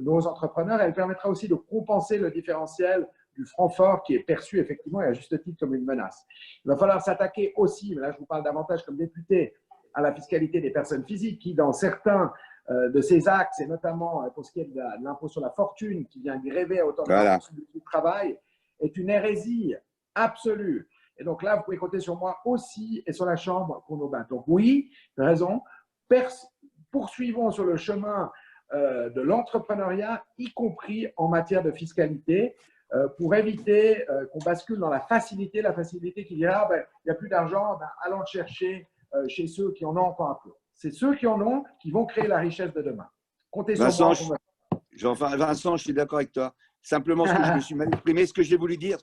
nos entrepreneurs. Elle permettra aussi de compenser le différentiel du franc fort qui est perçu effectivement et à juste titre comme une menace. Il va falloir s'attaquer aussi, mais là je vous parle davantage comme député, à la fiscalité des personnes physiques qui, dans certains de ces axes, et notamment pour ce qui est de l'impôt sur la fortune qui vient gréver à hauteur de 20% du travail, est une hérésie absolue. Et donc là, vous pouvez compter sur moi aussi et sur la Chambre pour nos battre. Donc oui, raison, poursuivons sur le chemin de l'entrepreneuriat, y compris en matière de fiscalité, pour éviter qu'on bascule dans la facilité qui dira il n'y a plus d'argent, allons le chercher chez ceux qui en ont encore un peu. C'est ceux qui en ont qui vont créer la richesse de demain. Comptez sur moi. Vincent, je suis d'accord avec toi. Simplement, ce que je me suis mal exprimé, ce que j'ai voulu dire,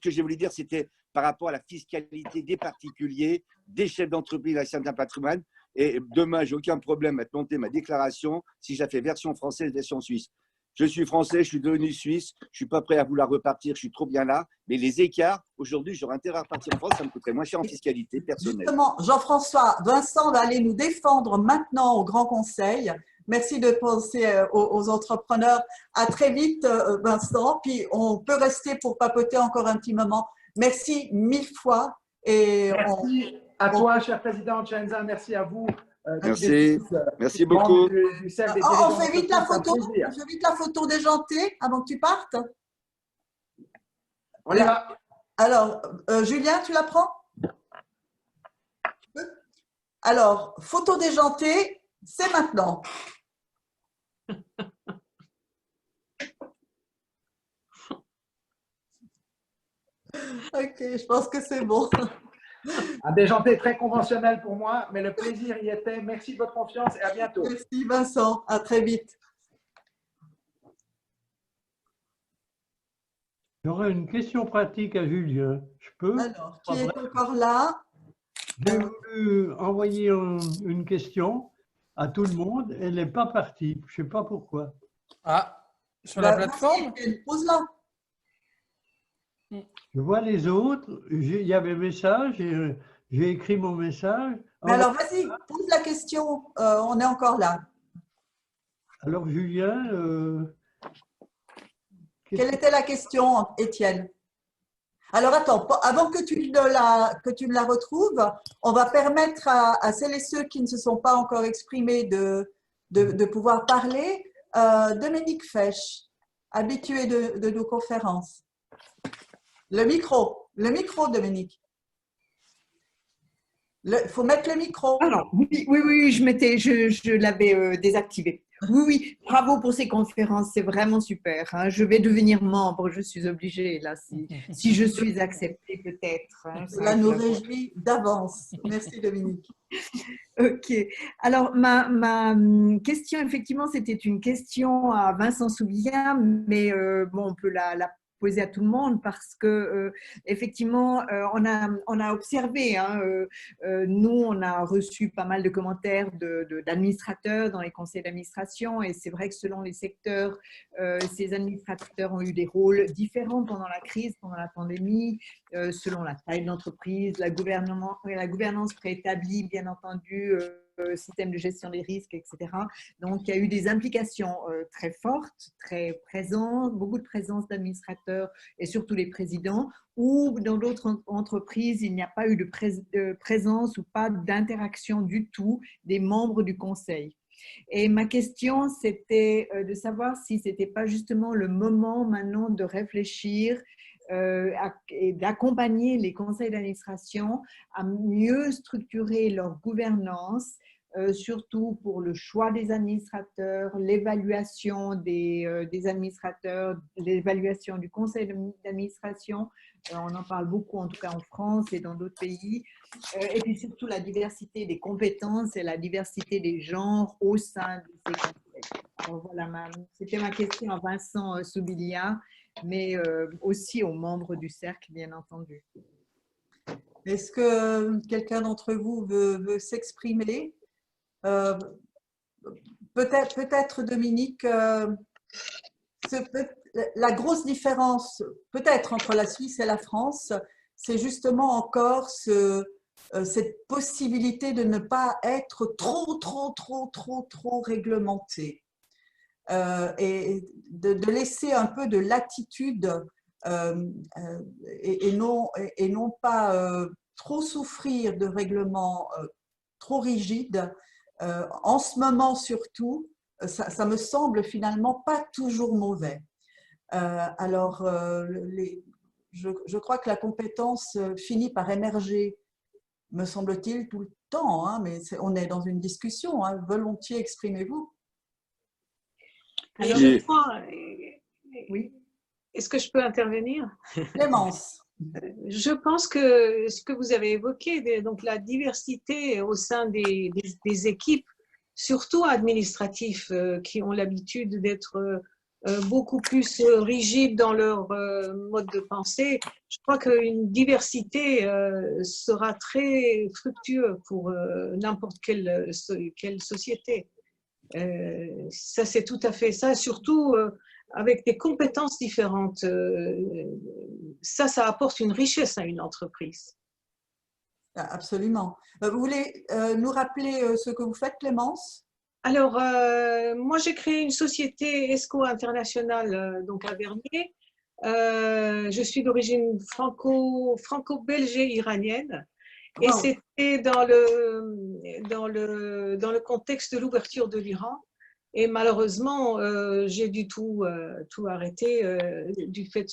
c'était par rapport à la fiscalité des particuliers, des chefs d'entreprise à certains patrimoines. Et demain, j'ai aucun problème à te monter ma déclaration si je la fais version française, version suisse. Je suis français, je suis devenu suisse, je ne suis pas prêt à vouloir repartir, je suis trop bien là. Mais les écarts, aujourd'hui, j'aurais intérêt à repartir en France, ça me coûterait moins cher en fiscalité personnelle. Justement, Jean-François, Vincent va aller nous défendre maintenant au Grand Conseil. Merci de penser aux entrepreneurs. À très vite, Vincent. Puis on peut rester pour papoter encore un petit moment. Merci mille fois. Et merci à toi, cher président Cenza. Merci à vous. Merci beaucoup. On fait vite la photo déjantée avant que tu partes. On y va. Alors, Julien, tu la prends? Alors, photo déjantée, c'est maintenant. Ok, je pense que c'est bon. Un déjanté très conventionnel pour moi, mais le plaisir y était. Merci de votre confiance et à bientôt. Merci Vincent, à très vite. J'aurais une question pratique à Julien. Je peux? Alors, qui est encore là? J'ai voulu envoyer une question à tout le monde. Elle n'est pas partie. Je ne sais pas pourquoi. Ah, sur la plateforme? Pose-la. Je vois les autres. Il y avait message. J'ai écrit mon message. Mais alors, vas-y, pose la question. On est encore là. Alors, Julien… Quelle était la question, Étienne? Alors, attends, avant que tu ne la retrouves, on va permettre à celles et ceux qui ne se sont pas encore exprimés de pouvoir parler. Dominique Fesch, habitué de nos conférences. Le micro, Dominique. Il faut mettre le micro. Alors, oui, je l'avais désactivé. Oui, bravo pour ces conférences, c'est vraiment super. Hein. Je vais devenir membre, je suis obligée, là, si je suis acceptée peut-être. Hein, cela nous réjouit d'avance. Merci Dominique. Ok, alors ma question, effectivement, c'était une question à Vincent Soubien, mais bon, on peut la poser à tout le monde parce que effectivement, on a observé, hein, nous, on a reçu pas mal de commentaires d'administrateurs dans les conseils d'administration et c'est vrai que selon les secteurs, ces administrateurs ont eu des rôles différents pendant la crise, pendant la pandémie, selon la taille de l'entreprise, la gouvernance préétablie, bien entendu, système de gestion des risques, etc. Donc, il y a eu des implications très fortes, très présentes, beaucoup de présence d'administrateurs et surtout les présidents, ou dans d'autres entreprises, il n'y a pas eu de présence ou pas d'interaction du tout des membres du conseil. Et ma question, c'était de savoir si ce n'était pas justement le moment maintenant de réfléchir et d'accompagner les conseils d'administration à mieux structurer leur gouvernance, surtout pour le choix des administrateurs, l'évaluation des administrateurs, l'évaluation du conseil d'administration. On en parle beaucoup, en tout cas en France et dans d'autres pays. Et puis surtout la diversité des compétences et la diversité des genres au sein de ces conseils. Alors voilà, c'était ma question à Vincent Soubilia, mais aussi aux membres du cercle, bien entendu. Est-ce que quelqu'un d'entre vous veut s'exprimer? Peut-être Dominique, la grosse différence peut-être entre la Suisse et la France, c'est justement encore cette possibilité de ne pas être trop réglementé et de laisser un peu de latitude et non pas trop souffrir de règlements trop rigides. En ce moment surtout, ça me semble finalement pas toujours mauvais. Alors, je crois que la compétence finit par émerger, me semble-t-il, tout le temps, hein, mais on est dans une discussion, hein, volontiers exprimez-vous. Alors, je crois, oui. Est-ce que je peux intervenir? Clémence. Je pense que ce que vous avez évoqué, donc la diversité au sein des équipes, surtout administratifs, qui ont l'habitude d'être beaucoup plus rigides dans leur mode de pensée, je crois qu'une diversité sera très fructueuse pour n'importe quelle société. Ça, c'est tout à fait ça, surtout avec des compétences différentes. Ça apporte une richesse à une entreprise. Absolument. Vous voulez nous rappeler ce que vous faites, Clémence? Alors, moi, j'ai créé une société ESCO internationale donc à Vernier. Je suis d'origine franco-belge et iranienne. Et wow. C'était dans le contexte de l'ouverture de l'Iran. Et malheureusement, j'ai dû tout arrêter du fait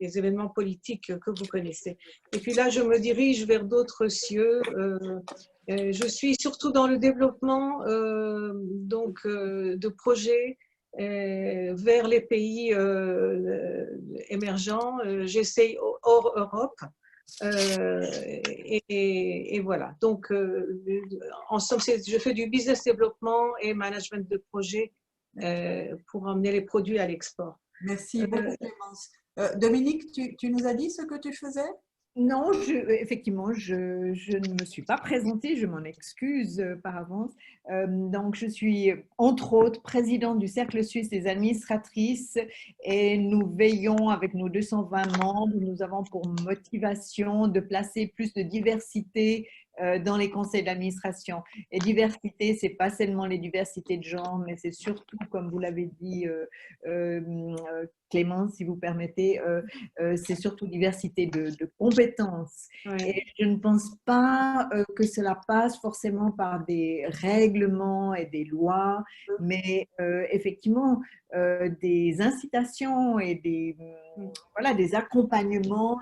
des événements politiques que vous connaissez. Et puis là, je me dirige vers d'autres cieux. Je suis surtout dans le développement de projets vers les pays émergents. J'essaye hors Europe. Et voilà. Donc, en somme, je fais du business développement et management de projet pour emmener les produits à l'export. Merci beaucoup, Clémence. Dominique, tu nous as dit ce que tu faisais? Non, effectivement, je ne me suis pas présentée, je m'en excuse par avance. Donc, je suis entre autres présidente du Cercle suisse des administratrices et nous veillons avec nos 220 membres, nous avons pour motivation de placer plus de diversité dans les conseils d'administration. Et diversité, ce n'est pas seulement les diversités de genre, mais c'est surtout, comme vous l'avez dit, Clémence, si vous permettez, c'est surtout diversité de compétences. Oui. Et je ne pense pas que cela passe forcément par des règlements et des lois, mais effectivement, des incitations et des accompagnements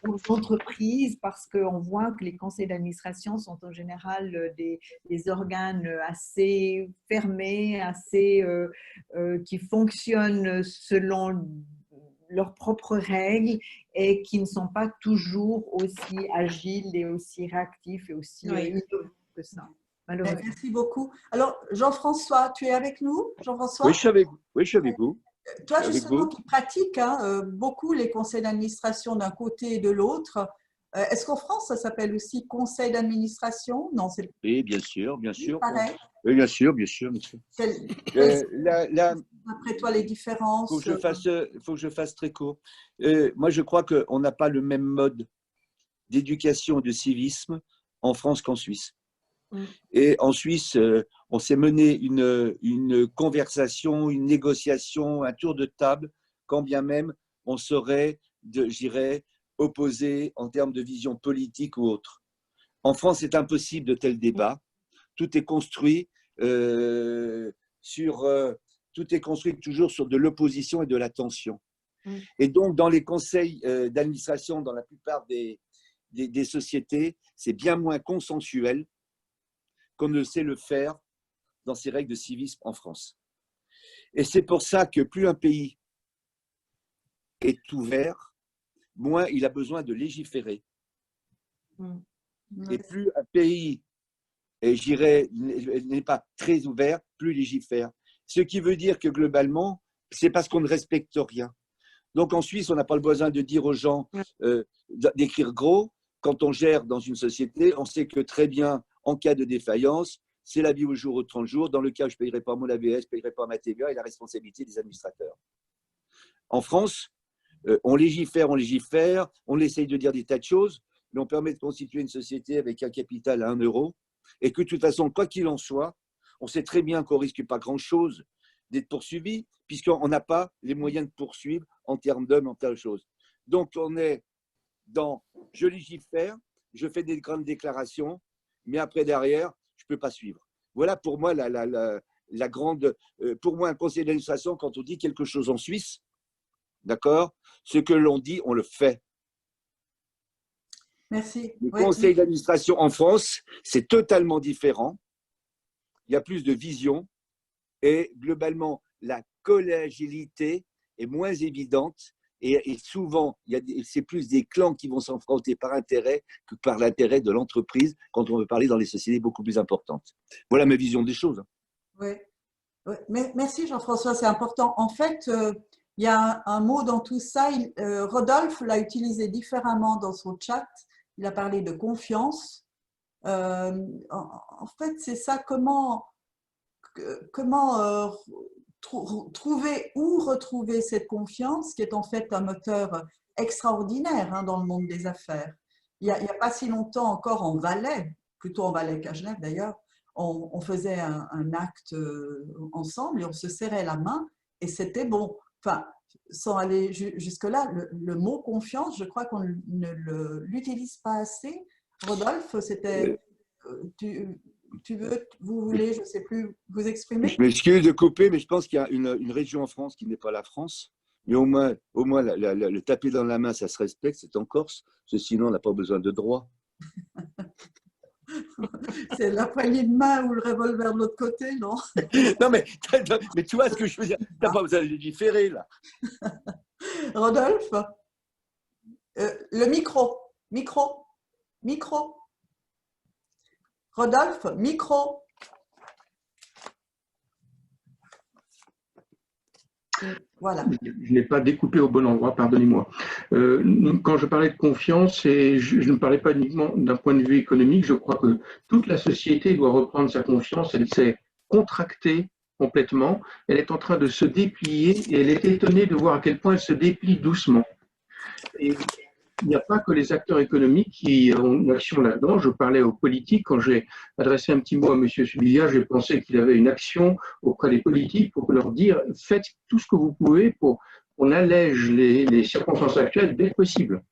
aux entreprises, parce qu'on voit que les conseils d'administration sont en général des organes assez fermés, assez qui fonctionnent selon leurs propres règles et qui ne sont pas toujours aussi agiles et aussi réactifs et aussi innovants que ça. Merci beaucoup. Alors, Jean-François, tu es avec nous? Jean-François? Oui, je suis avec vous. Toi, avec justement, vous. qui pratiques beaucoup les conseils d'administration d'un côté et de l'autre, est-ce qu'en France, ça s'appelle aussi conseil d'administration? Non, c'est Oui, bien sûr, bien sûr. pareil. Oui, bien sûr, bien sûr, bien sûr. Quelles Là, sont, après toi, les il différences? faut que je fasse très court. Moi, je crois qu'on n'a pas le même mode d'éducation et de civisme en France qu'en Suisse. Et en Suisse, on s'est mené une conversation, une négociation, un tour de table, quand bien même on serait, j'irais, opposés en termes de vision politique ou autre. En France, c'est impossible de tels débats. Tout est construit tout est construit toujours sur de l'opposition et de la tension. Et donc, dans les conseils d'administration, dans la plupart des sociétés, c'est bien moins consensuel qu'on ne sait le faire dans ces règles de civisme en France. Et c'est pour ça que plus un pays est ouvert, moins il a besoin de légiférer. Et plus un pays, j'irais, n'est pas très ouvert, plus il légifère. Ce qui veut dire que globalement, c'est parce qu'on ne respecte rien. Donc en Suisse, on n'a pas le besoin de dire aux gens d'écrire gros. Quand on gère dans une société, on sait que très bien, en cas de défaillance, c'est la vie au jour ou 30 jours. Dans le cas où je ne payerai pas mon ABS, je ne payerai pas ma TVA et la responsabilité des administrateurs. En France, on légifère, on essaye de dire des tas de choses, mais on permet de constituer une société avec un capital à 1 euro et que de toute façon, quoi qu'il en soit, on sait très bien qu'on ne risque pas grand-chose d'être poursuivi puisqu'on n'a pas les moyens de poursuivre en termes d'hommes, en termes de choses. Donc, on est dans « je légifère, je fais des grandes déclarations, mais après, derrière, je ne peux pas suivre ». Voilà pour moi la grande… Pour moi, un conseil d'administration, quand on dit quelque chose en Suisse, d'accord, ce que l'on dit, on le fait. Merci. Le conseil d'administration en France, c'est totalement différent. Il y a plus de vision et globalement, la collégialité est moins évidente et souvent, c'est plus des clans qui vont s'affronter par intérêt que par l'intérêt de l'entreprise quand on veut parler dans les sociétés beaucoup plus importantes. Voilà ma vision des choses. Oui. Merci Jean-François, c'est important. En fait, il y a un mot dans tout ça. Rodolphe l'a utilisé différemment dans son chat. Il a parlé de confiance. En fait, c'est ça, comment trouver ou retrouver cette confiance qui est en fait un moteur extraordinaire dans le monde des affaires. Il n'y a pas si longtemps encore en Valais, plutôt en Valais qu'à Genève d'ailleurs, on faisait un acte ensemble et on se serrait la main et c'était bon. Enfin, sans aller jusque-là, le mot confiance, je crois qu'on ne l'utilise pas assez. Rodolphe, c'était… vous voulez, je ne sais plus, vous exprimer? Je m'excuse de couper, mais je pense qu'il y a une région en France qui n'est pas la France. Mais au moins le taper dans la main, ça se respecte, c'est en Corse. Sinon, on n'a pas besoin de droit. C'est la poignée de main ou le revolver de l'autre côté, non? Non, mais tu vois ce que je veux dire. Tu n'as pas besoin de légiférer, là. Rodolphe, le micro. Rodolphe, micro. Voilà. Je n'ai pas découpé au bon endroit, pardonnez-moi. Quand je parlais de confiance, je ne parlais pas uniquement d'un point de vue économique, je crois que toute la société doit reprendre sa confiance, elle s'est contractée complètement, elle est en train de se déplier et elle est étonnée de voir à quel point elle se déplie doucement. Et il n'y a pas que les acteurs économiques qui ont une action là-dedans. Je parlais aux politiques. Quand j'ai adressé un petit mot à M. Subilia, j'ai pensé qu'il avait une action auprès des politiques pour leur dire « faites tout ce que vous pouvez pour qu'on allège les circonstances actuelles dès que possible ».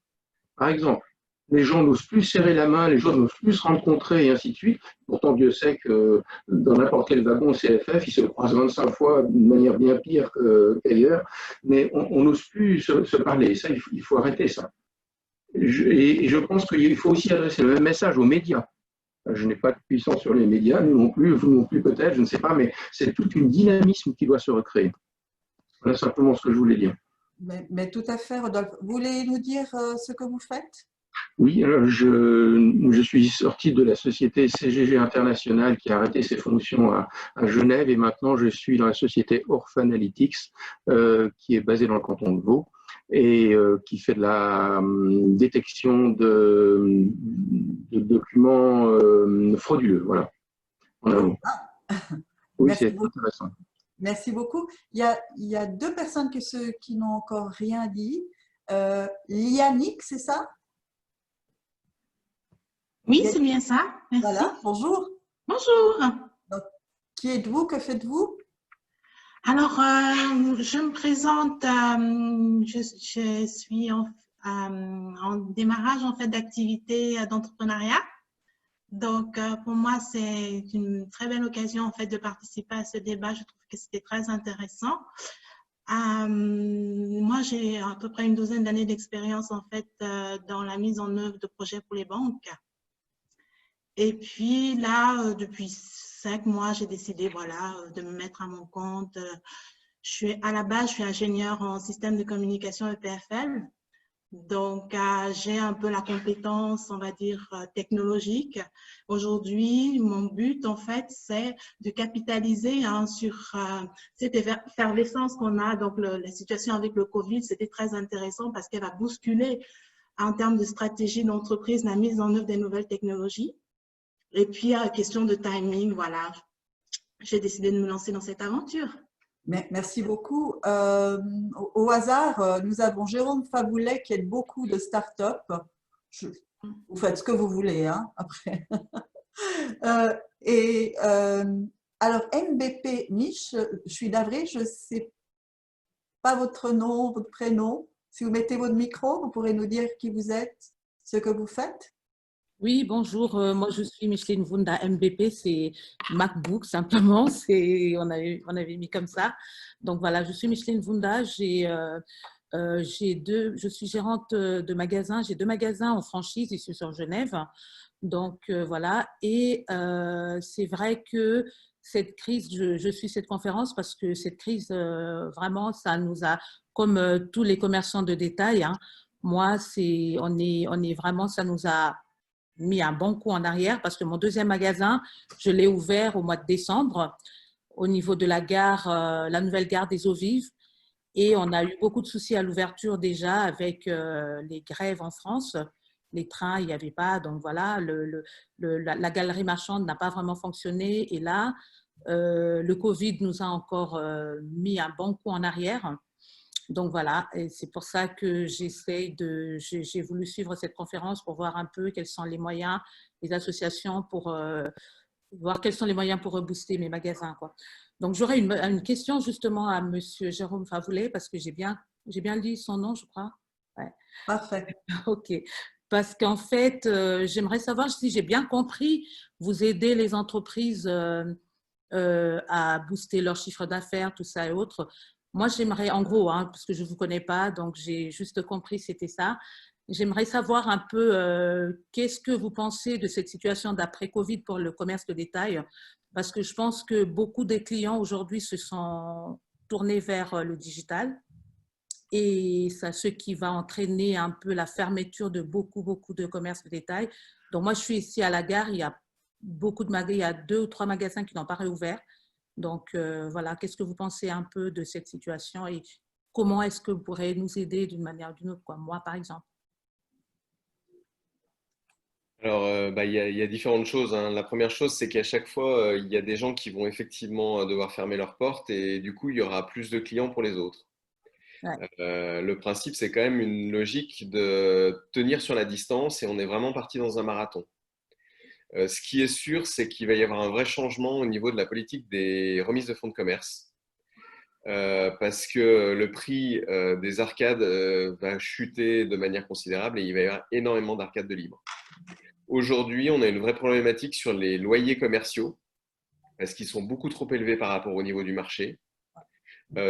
Par exemple, les gens n'osent plus serrer la main, les gens n'osent plus se rencontrer et ainsi de suite. Pourtant, Dieu sait que dans n'importe quel wagon CFF, ils se croisent 25 fois d'une manière bien pire qu'ailleurs. Mais on n'ose plus se parler. Ça, il faut arrêter ça. Et je pense qu'il faut aussi adresser le même message aux médias. Je n'ai pas de puissance sur les médias, nous non plus, vous non plus peut-être, je ne sais pas, mais c'est tout un dynamisme qui doit se recréer. Voilà simplement ce que je voulais dire. Mais tout à fait, Rodolphe. Vous voulez nous dire ce que vous faites? Oui, alors je suis sorti de la société CGG International qui a arrêté ses fonctions à Genève et maintenant je suis dans la société Orphanalytics qui est basée dans le canton de Vaud et qui fait de la détection de documents frauduleux. Voilà. Oui, c'est intéressant. Merci beaucoup. Il y a deux personnes qui n'ont encore rien dit. Lianique, c'est ça? Oui, c'est bien ça. Merci. Voilà, bonjour. Bonjour. Donc, qui êtes-vous? Que faites-vous? Alors, je me présente, je suis en démarrage en fait d'activité d'entrepreneuriat. Donc, pour moi, c'est une très belle occasion en fait de participer à ce débat. Je trouve que c'était très intéressant. Moi, j'ai à peu près une douzaine d'années d'expérience en fait dans la mise en œuvre de projets pour les banques. Et puis là, depuis 5 mois, j'ai décidé voilà, de me mettre à mon compte. À la base, je suis ingénieure en système de communication EPFL. Donc, j'ai un peu la compétence, on va dire, technologique. Aujourd'hui, mon but, en fait, c'est de capitaliser sur cette effervescence qu'on a. Donc, la situation avec le Covid, c'était très intéressant parce qu'elle va bousculer, en termes de stratégie d'entreprise, la mise en œuvre des nouvelles technologies. Et puis, question de timing, voilà, j'ai décidé de me lancer dans cette aventure. Merci beaucoup. Au hasard, nous avons Jérôme Favoulet qui aide beaucoup de startups. Vous faites ce que vous voulez, hein, après. Alors, MBP Niche, je suis navrée, je ne sais pas votre nom, votre prénom. Si vous mettez votre micro, vous pourrez nous dire qui vous êtes, ce que vous faites. Oui, bonjour, moi je suis Micheline Vunda, MBP, c'est MacBook simplement, on avait mis comme ça. Donc voilà, je suis Micheline Vunda, je suis gérante de magasins, j'ai 2 magasins en franchise ici sur Genève. Donc voilà, et c'est vrai que cette crise, je suis cette conférence parce que cette crise, vraiment, ça nous a, comme tous les commerçants de détail, hein, moi, on est vraiment, ça nous a mis un bon coup en arrière parce que mon 2e magasin, je l'ai ouvert au mois de décembre au niveau de la gare, la nouvelle gare des Eaux Vives. Et on a eu beaucoup de soucis à l'ouverture déjà avec les grèves en France. Les trains, il n'y avait pas. Donc voilà, la galerie marchande n'a pas vraiment fonctionné. Et là, le Covid nous a encore mis un bon coup en arrière. Donc voilà, et c'est pour ça que j'ai voulu suivre cette conférence pour voir un peu quels sont les moyens, les associations pour voir quels sont les moyens pour rebooster mes magasins, quoi. Donc j'aurais une question justement à Monsieur Jérôme Favoulet parce que j'ai bien dit son nom, je crois. Ouais. Parfait. Ok. Parce qu'en fait, j'aimerais savoir si j'ai bien compris, vous aidez les entreprises à booster leur chiffre d'affaires, tout ça et autres. Moi, j'aimerais, en gros, hein, parce que je ne vous connais pas, donc j'ai juste compris c'était ça. J'aimerais savoir un peu qu'est-ce que vous pensez de cette situation d'après-Covid pour le commerce de détail, parce que je pense que beaucoup des clients aujourd'hui se sont tournés vers le digital et c'est ce qui va entraîner un peu la fermeture de beaucoup de commerces de détail. Donc moi, je suis ici à la gare, il y a il y a 2 ou 3 magasins qui n'ont pas réouvert. Donc, voilà, qu'est-ce que vous pensez un peu de cette situation et comment est-ce que vous pourrez nous aider d'une manière ou d'une autre, quoi, moi, par exemple? Alors, il y a différentes choses, hein. La première chose, c'est qu'à chaque fois, il y a des gens qui vont effectivement devoir fermer leurs portes et du coup, il y aura plus de clients pour les autres. Ouais. Le principe, c'est quand même une logique de tenir sur la distance et on est vraiment parti dans un marathon. Ce qui est sûr, c'est qu'il va y avoir un vrai changement au niveau de la politique des remises de fonds de commerce. Parce que le prix des arcades va chuter de manière considérable et il va y avoir énormément d'arcades de libre. Aujourd'hui, on a une vraie problématique sur les loyers commerciaux parce qu'ils sont beaucoup trop élevés par rapport au niveau du marché.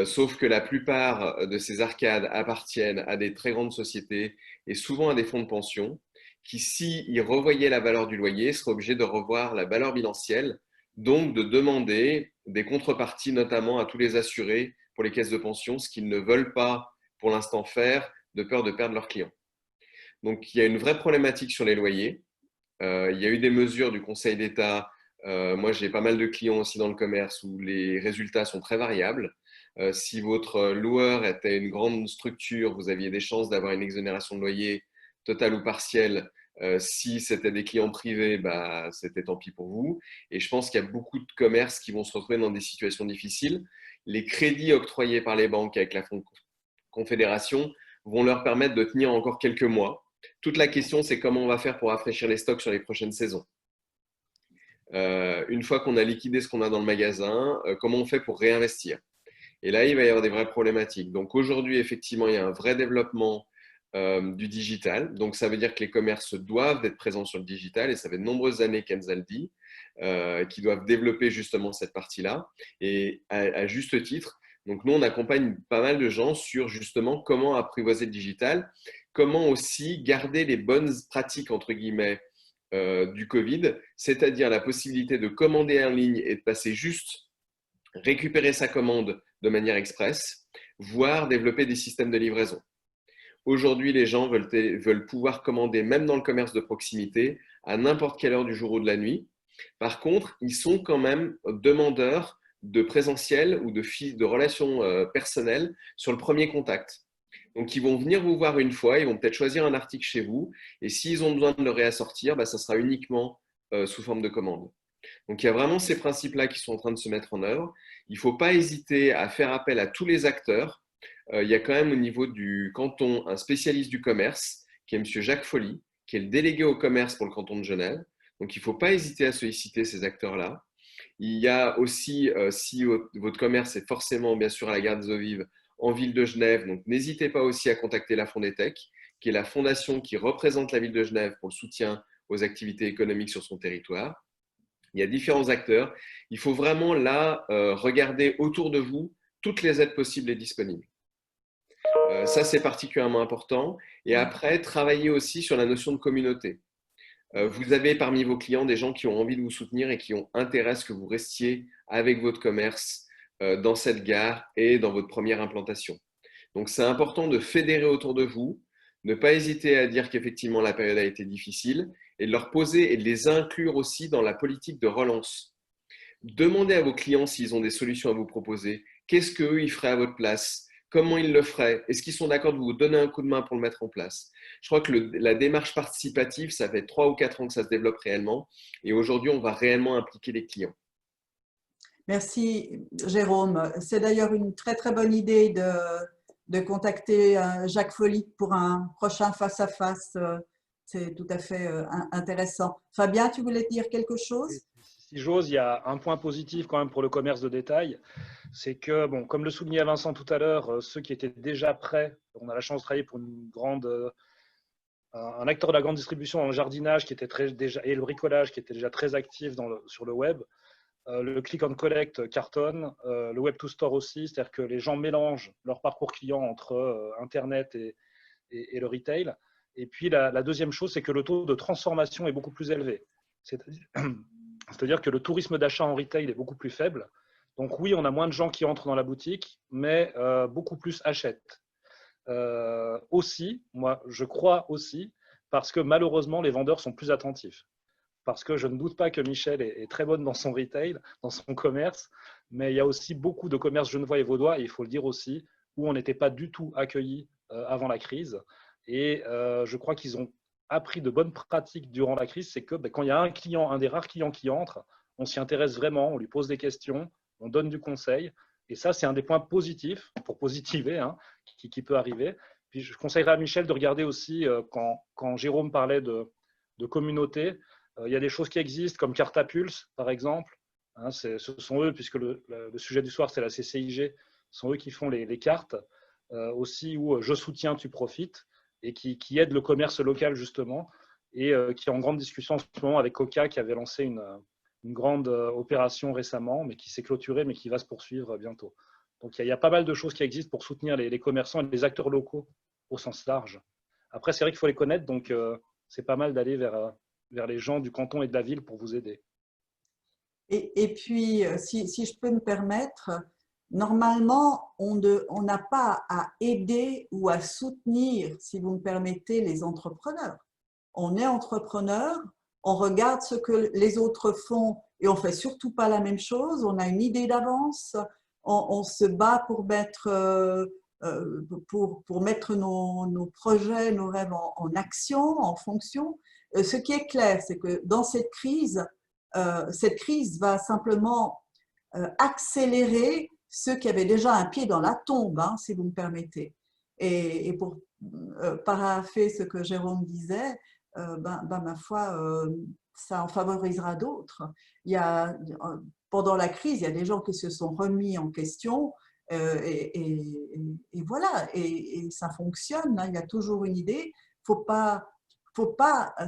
Sauf que la plupart de ces arcades appartiennent à des très grandes sociétés et souvent à des fonds de pension qui, s'ils revoyaient la valeur du loyer, seraient obligés de revoir la valeur bilancielle, donc de demander des contreparties, notamment à tous les assurés pour les caisses de pension, ce qu'ils ne veulent pas pour l'instant faire, de peur de perdre leurs clients. Donc, il y a une vraie problématique sur les loyers. Il y a eu des mesures du Conseil d'État. Moi, j'ai pas mal de clients aussi dans le commerce où les résultats sont très variables. Si votre loueur était une grande structure, vous aviez des chances d'avoir une exonération de loyer totale ou partielle. Si c'était des clients privés, bah, c'était tant pis pour vous. Et je pense qu'il y a beaucoup de commerces qui vont se retrouver dans des situations difficiles. Les crédits octroyés par les banques avec la Confédération vont leur permettre de tenir encore quelques mois. Toute la question, c'est comment on va faire pour rafraîchir les stocks sur les prochaines saisons. Une fois qu'on a liquidé ce qu'on a dans le magasin, comment on fait pour réinvestir? Et là, il va y avoir des vraies problématiques. Donc aujourd'hui, effectivement, il y a un vrai développement du digital. Donc ça veut dire que les commerces doivent être présents sur le digital et ça fait de nombreuses années qu'Enza le dit, qu'ils doivent développer justement cette partie-là et à juste titre. Donc nous, on accompagne pas mal de gens sur justement comment apprivoiser le digital, comment aussi garder les bonnes pratiques entre guillemets du Covid, c'est-à-dire la possibilité de commander en ligne et de passer juste récupérer sa commande de manière express, voire développer des systèmes de livraison. Aujourd'hui, les gens veulent pouvoir commander, même dans le commerce de proximité, à n'importe quelle heure du jour ou de la nuit. Par contre, ils sont quand même demandeurs de présentiel ou de relations personnelles sur le premier contact. Donc, ils vont venir vous voir une fois, ils vont peut-être choisir un article chez vous, et s'ils ont besoin de le réassortir, bah, ça sera uniquement sous forme de commande. Donc, il y a vraiment ces principes-là qui sont en train de se mettre en œuvre. Il ne faut pas hésiter à faire appel à tous les acteurs. Il y a quand même au niveau du canton un spécialiste du commerce, qui est M. Jacques Folly, qui est le délégué au commerce pour le canton de Genève. Donc, il ne faut pas hésiter à solliciter ces acteurs-là. Il y a aussi, si votre commerce est forcément, bien sûr, à la gare des Eaux Vives, en ville de Genève, donc n'hésitez pas aussi à contacter la Fondetech, qui est la fondation qui représente la ville de Genève pour le soutien aux activités économiques sur son territoire. Il y a différents acteurs. Il faut vraiment là regarder autour de vous toutes les aides possibles et disponibles. Ça, c'est particulièrement important. Et après, travailler aussi sur la notion de communauté. Vous avez parmi vos clients des gens qui ont envie de vous soutenir et qui ont intérêt à ce que vous restiez avec votre commerce dans cette gare et dans votre première implantation. Donc, c'est important de fédérer autour de vous, ne pas hésiter à dire qu'effectivement la période a été difficile et de leur poser et de les inclure aussi dans la politique de relance. Demandez à vos clients s'ils ont des solutions à vous proposer. Qu'est-ce qu'eux, ils feraient à votre place? Comment ils le feraient? Est-ce qu'ils sont d'accord de vous donner un coup de main pour le mettre en place? Je crois que la démarche participative, ça fait 3 ou 4 ans que ça se développe réellement. Et aujourd'hui, on va réellement impliquer les clients. Merci, Jérôme. C'est d'ailleurs une très, très bonne idée de contacter Jacques Folly pour un prochain face-à-face. C'est tout à fait intéressant. Fabien, tu voulais dire quelque chose? Si j'ose, il y a un point positif quand même pour le commerce de détail, c'est que, bon, comme le soulignait Vincent tout à l'heure, ceux qui étaient déjà prêts, on a la chance de travailler pour un acteur de la grande distribution en jardinage qui était et le bricolage qui était déjà très actif sur le web. Le click and collect cartonne, le web to store aussi, c'est-à-dire que les gens mélangent leur parcours client entre Internet et le retail. Et puis la deuxième chose, c'est que le taux de transformation est beaucoup plus élevé. C'est-à-dire que le tourisme d'achat en retail est beaucoup plus faible. Donc oui, on a moins de gens qui entrent dans la boutique, mais beaucoup plus achètent. Aussi, moi, je crois aussi, parce que malheureusement, les vendeurs sont plus attentifs. Parce que je ne doute pas que Michel est très bonne dans son retail, dans son commerce, mais il y a aussi beaucoup de commerces genevois et vaudois, et il faut le dire aussi, où on n'était pas du tout accueillis avant la crise. Et je crois qu'ils ont appris de bonnes pratiques durant la crise, c'est que quand il y a un des rares clients qui entre, on s'y intéresse vraiment, on lui pose des questions, on donne du conseil. Et ça, c'est un des points positifs, pour positiver, hein, qui peut arriver. Puis je conseillerais à Michel de regarder aussi, quand Jérôme parlait de communauté, il y a des choses qui existent, comme Cartapulse, par exemple. Hein, ce sont eux, puisque le sujet du soir, c'est la CCIG, ce sont eux qui font les cartes, aussi où je soutiens, tu profites, et qui aident le commerce local, justement, et qui est en grande discussion en ce moment avec Coca, qui avait lancé une grande opération récemment, mais qui s'est clôturée, mais qui va se poursuivre bientôt. Donc, il y a pas mal de choses qui existent pour soutenir les commerçants et les acteurs locaux au sens large. Après, c'est vrai qu'il faut les connaître, donc c'est pas mal d'aller vers les gens du canton et de la ville pour vous aider. Et puis, si je peux me permettre, Normalement, on n'a pas à aider ou à soutenir, si vous me permettez, les entrepreneurs. On est entrepreneur, on regarde ce que les autres font et on ne fait surtout pas la même chose. On a une idée d'avance, on se bat pour mettre, nos projets, nos rêves en action, en fonction. Ce qui est clair, c'est que dans cette crise va simplement accélérer ceux qui avaient déjà un pied dans la tombe, hein, si vous me permettez. Et pour parapher ce que Jérôme disait, ma foi, ça en favorisera d'autres. Pendant la crise, il y a des gens qui se sont remis en question et voilà, et ça fonctionne, hein, il y a toujours une idée. Faut pas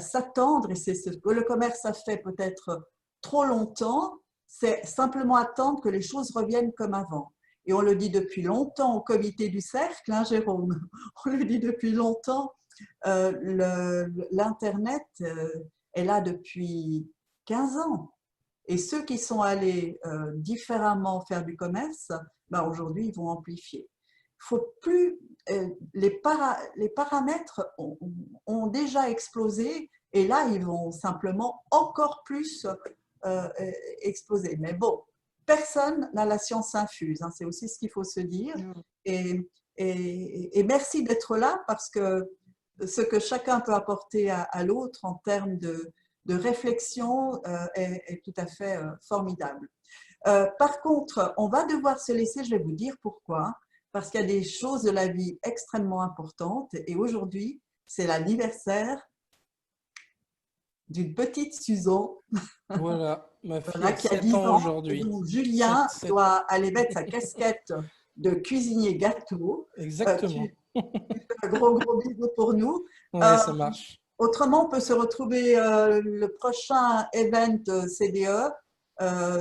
s'attendre, et c'est ce que le commerce a fait peut-être trop longtemps, c'est simplement attendre que les choses reviennent comme avant. Et on le dit depuis longtemps au comité du cercle, hein, Jérôme, on le dit depuis longtemps, l'Internet est là depuis 15 ans. Et ceux qui sont allés différemment faire du commerce, aujourd'hui, ils vont amplifier. Il faut plus, les paramètres ont déjà explosé et là, ils vont simplement encore plus exploser. Mais bon, personne n'a la science infuse, hein, c'est aussi ce qu'il faut se dire. Et merci d'être là parce que ce que chacun peut apporter à l'autre en termes de réflexion est tout à fait formidable. Par contre, on va devoir se laisser, je vais vous dire pourquoi, parce qu'il y a des choses de la vie extrêmement importantes et aujourd'hui, c'est l'anniversaire d'une petite Susan. Voilà, ma fille Voilà, a qui a 7 10 ans ans. aujourd'hui. Donc, Julien 7. doit aller mettre sa casquette de cuisinier gâteau. Exactement. Tu fais un gros bisou pour nous. Ouais, ça marche. Autrement, on peut se retrouver le prochain event CDE,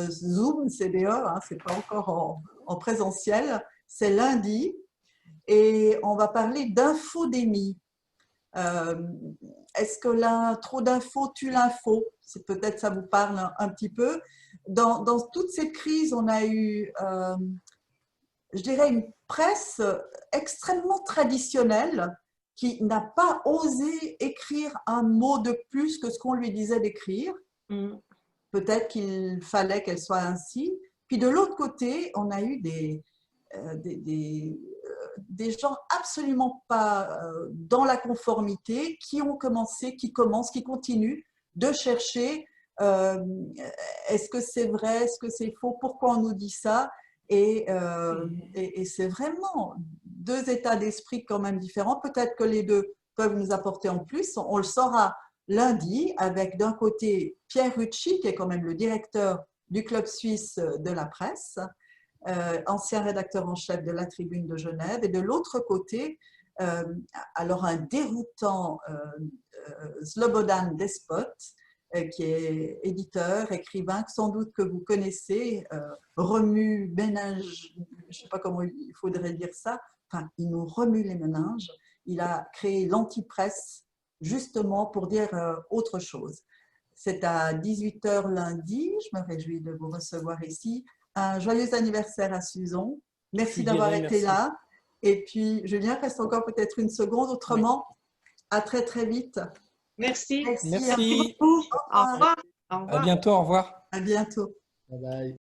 Zoom CDE, hein, c'est pas encore en présentiel, c'est lundi et on va parler d'infodémie. Est-ce que trop d'infos tue l'info? Peut-être ça vous parle un petit peu. Dans toute cette crise, on a eu, je dirais, une presse extrêmement traditionnelle qui n'a pas osé écrire un mot de plus que ce qu'on lui disait d'écrire. Peut-être qu'il fallait qu'elle soit ainsi. Puis de l'autre côté, on a eu des gens absolument pas dans la conformité qui continuent de chercher est-ce que c'est vrai, est-ce que c'est faux, pourquoi on nous dit ça, et c'est vraiment deux états d'esprit quand même différents. Peut-être que les deux peuvent nous apporter en plus. On le saura lundi avec d'un côté Pierre Rucci, qui est quand même le directeur du Club suisse de la presse, ancien rédacteur en chef de la Tribune de Genève, et de l'autre côté, alors un déroutant Slobodan Despot, qui est éditeur, écrivain, sans doute que vous connaissez, remue, ménage, je ne sais pas comment il faudrait dire ça, enfin, il nous remue les méninges. Il a créé l'antipresse justement pour dire autre chose. C'est à 18 h lundi, je me réjouis de vous recevoir ici. Un joyeux anniversaire à Susan. Merci d'avoir été là. Et puis, Julien, reste encore peut-être une seconde. Autrement, à très très vite. Merci. Merci. Au revoir. Au revoir. À bientôt, au revoir. À bientôt. Bye bye.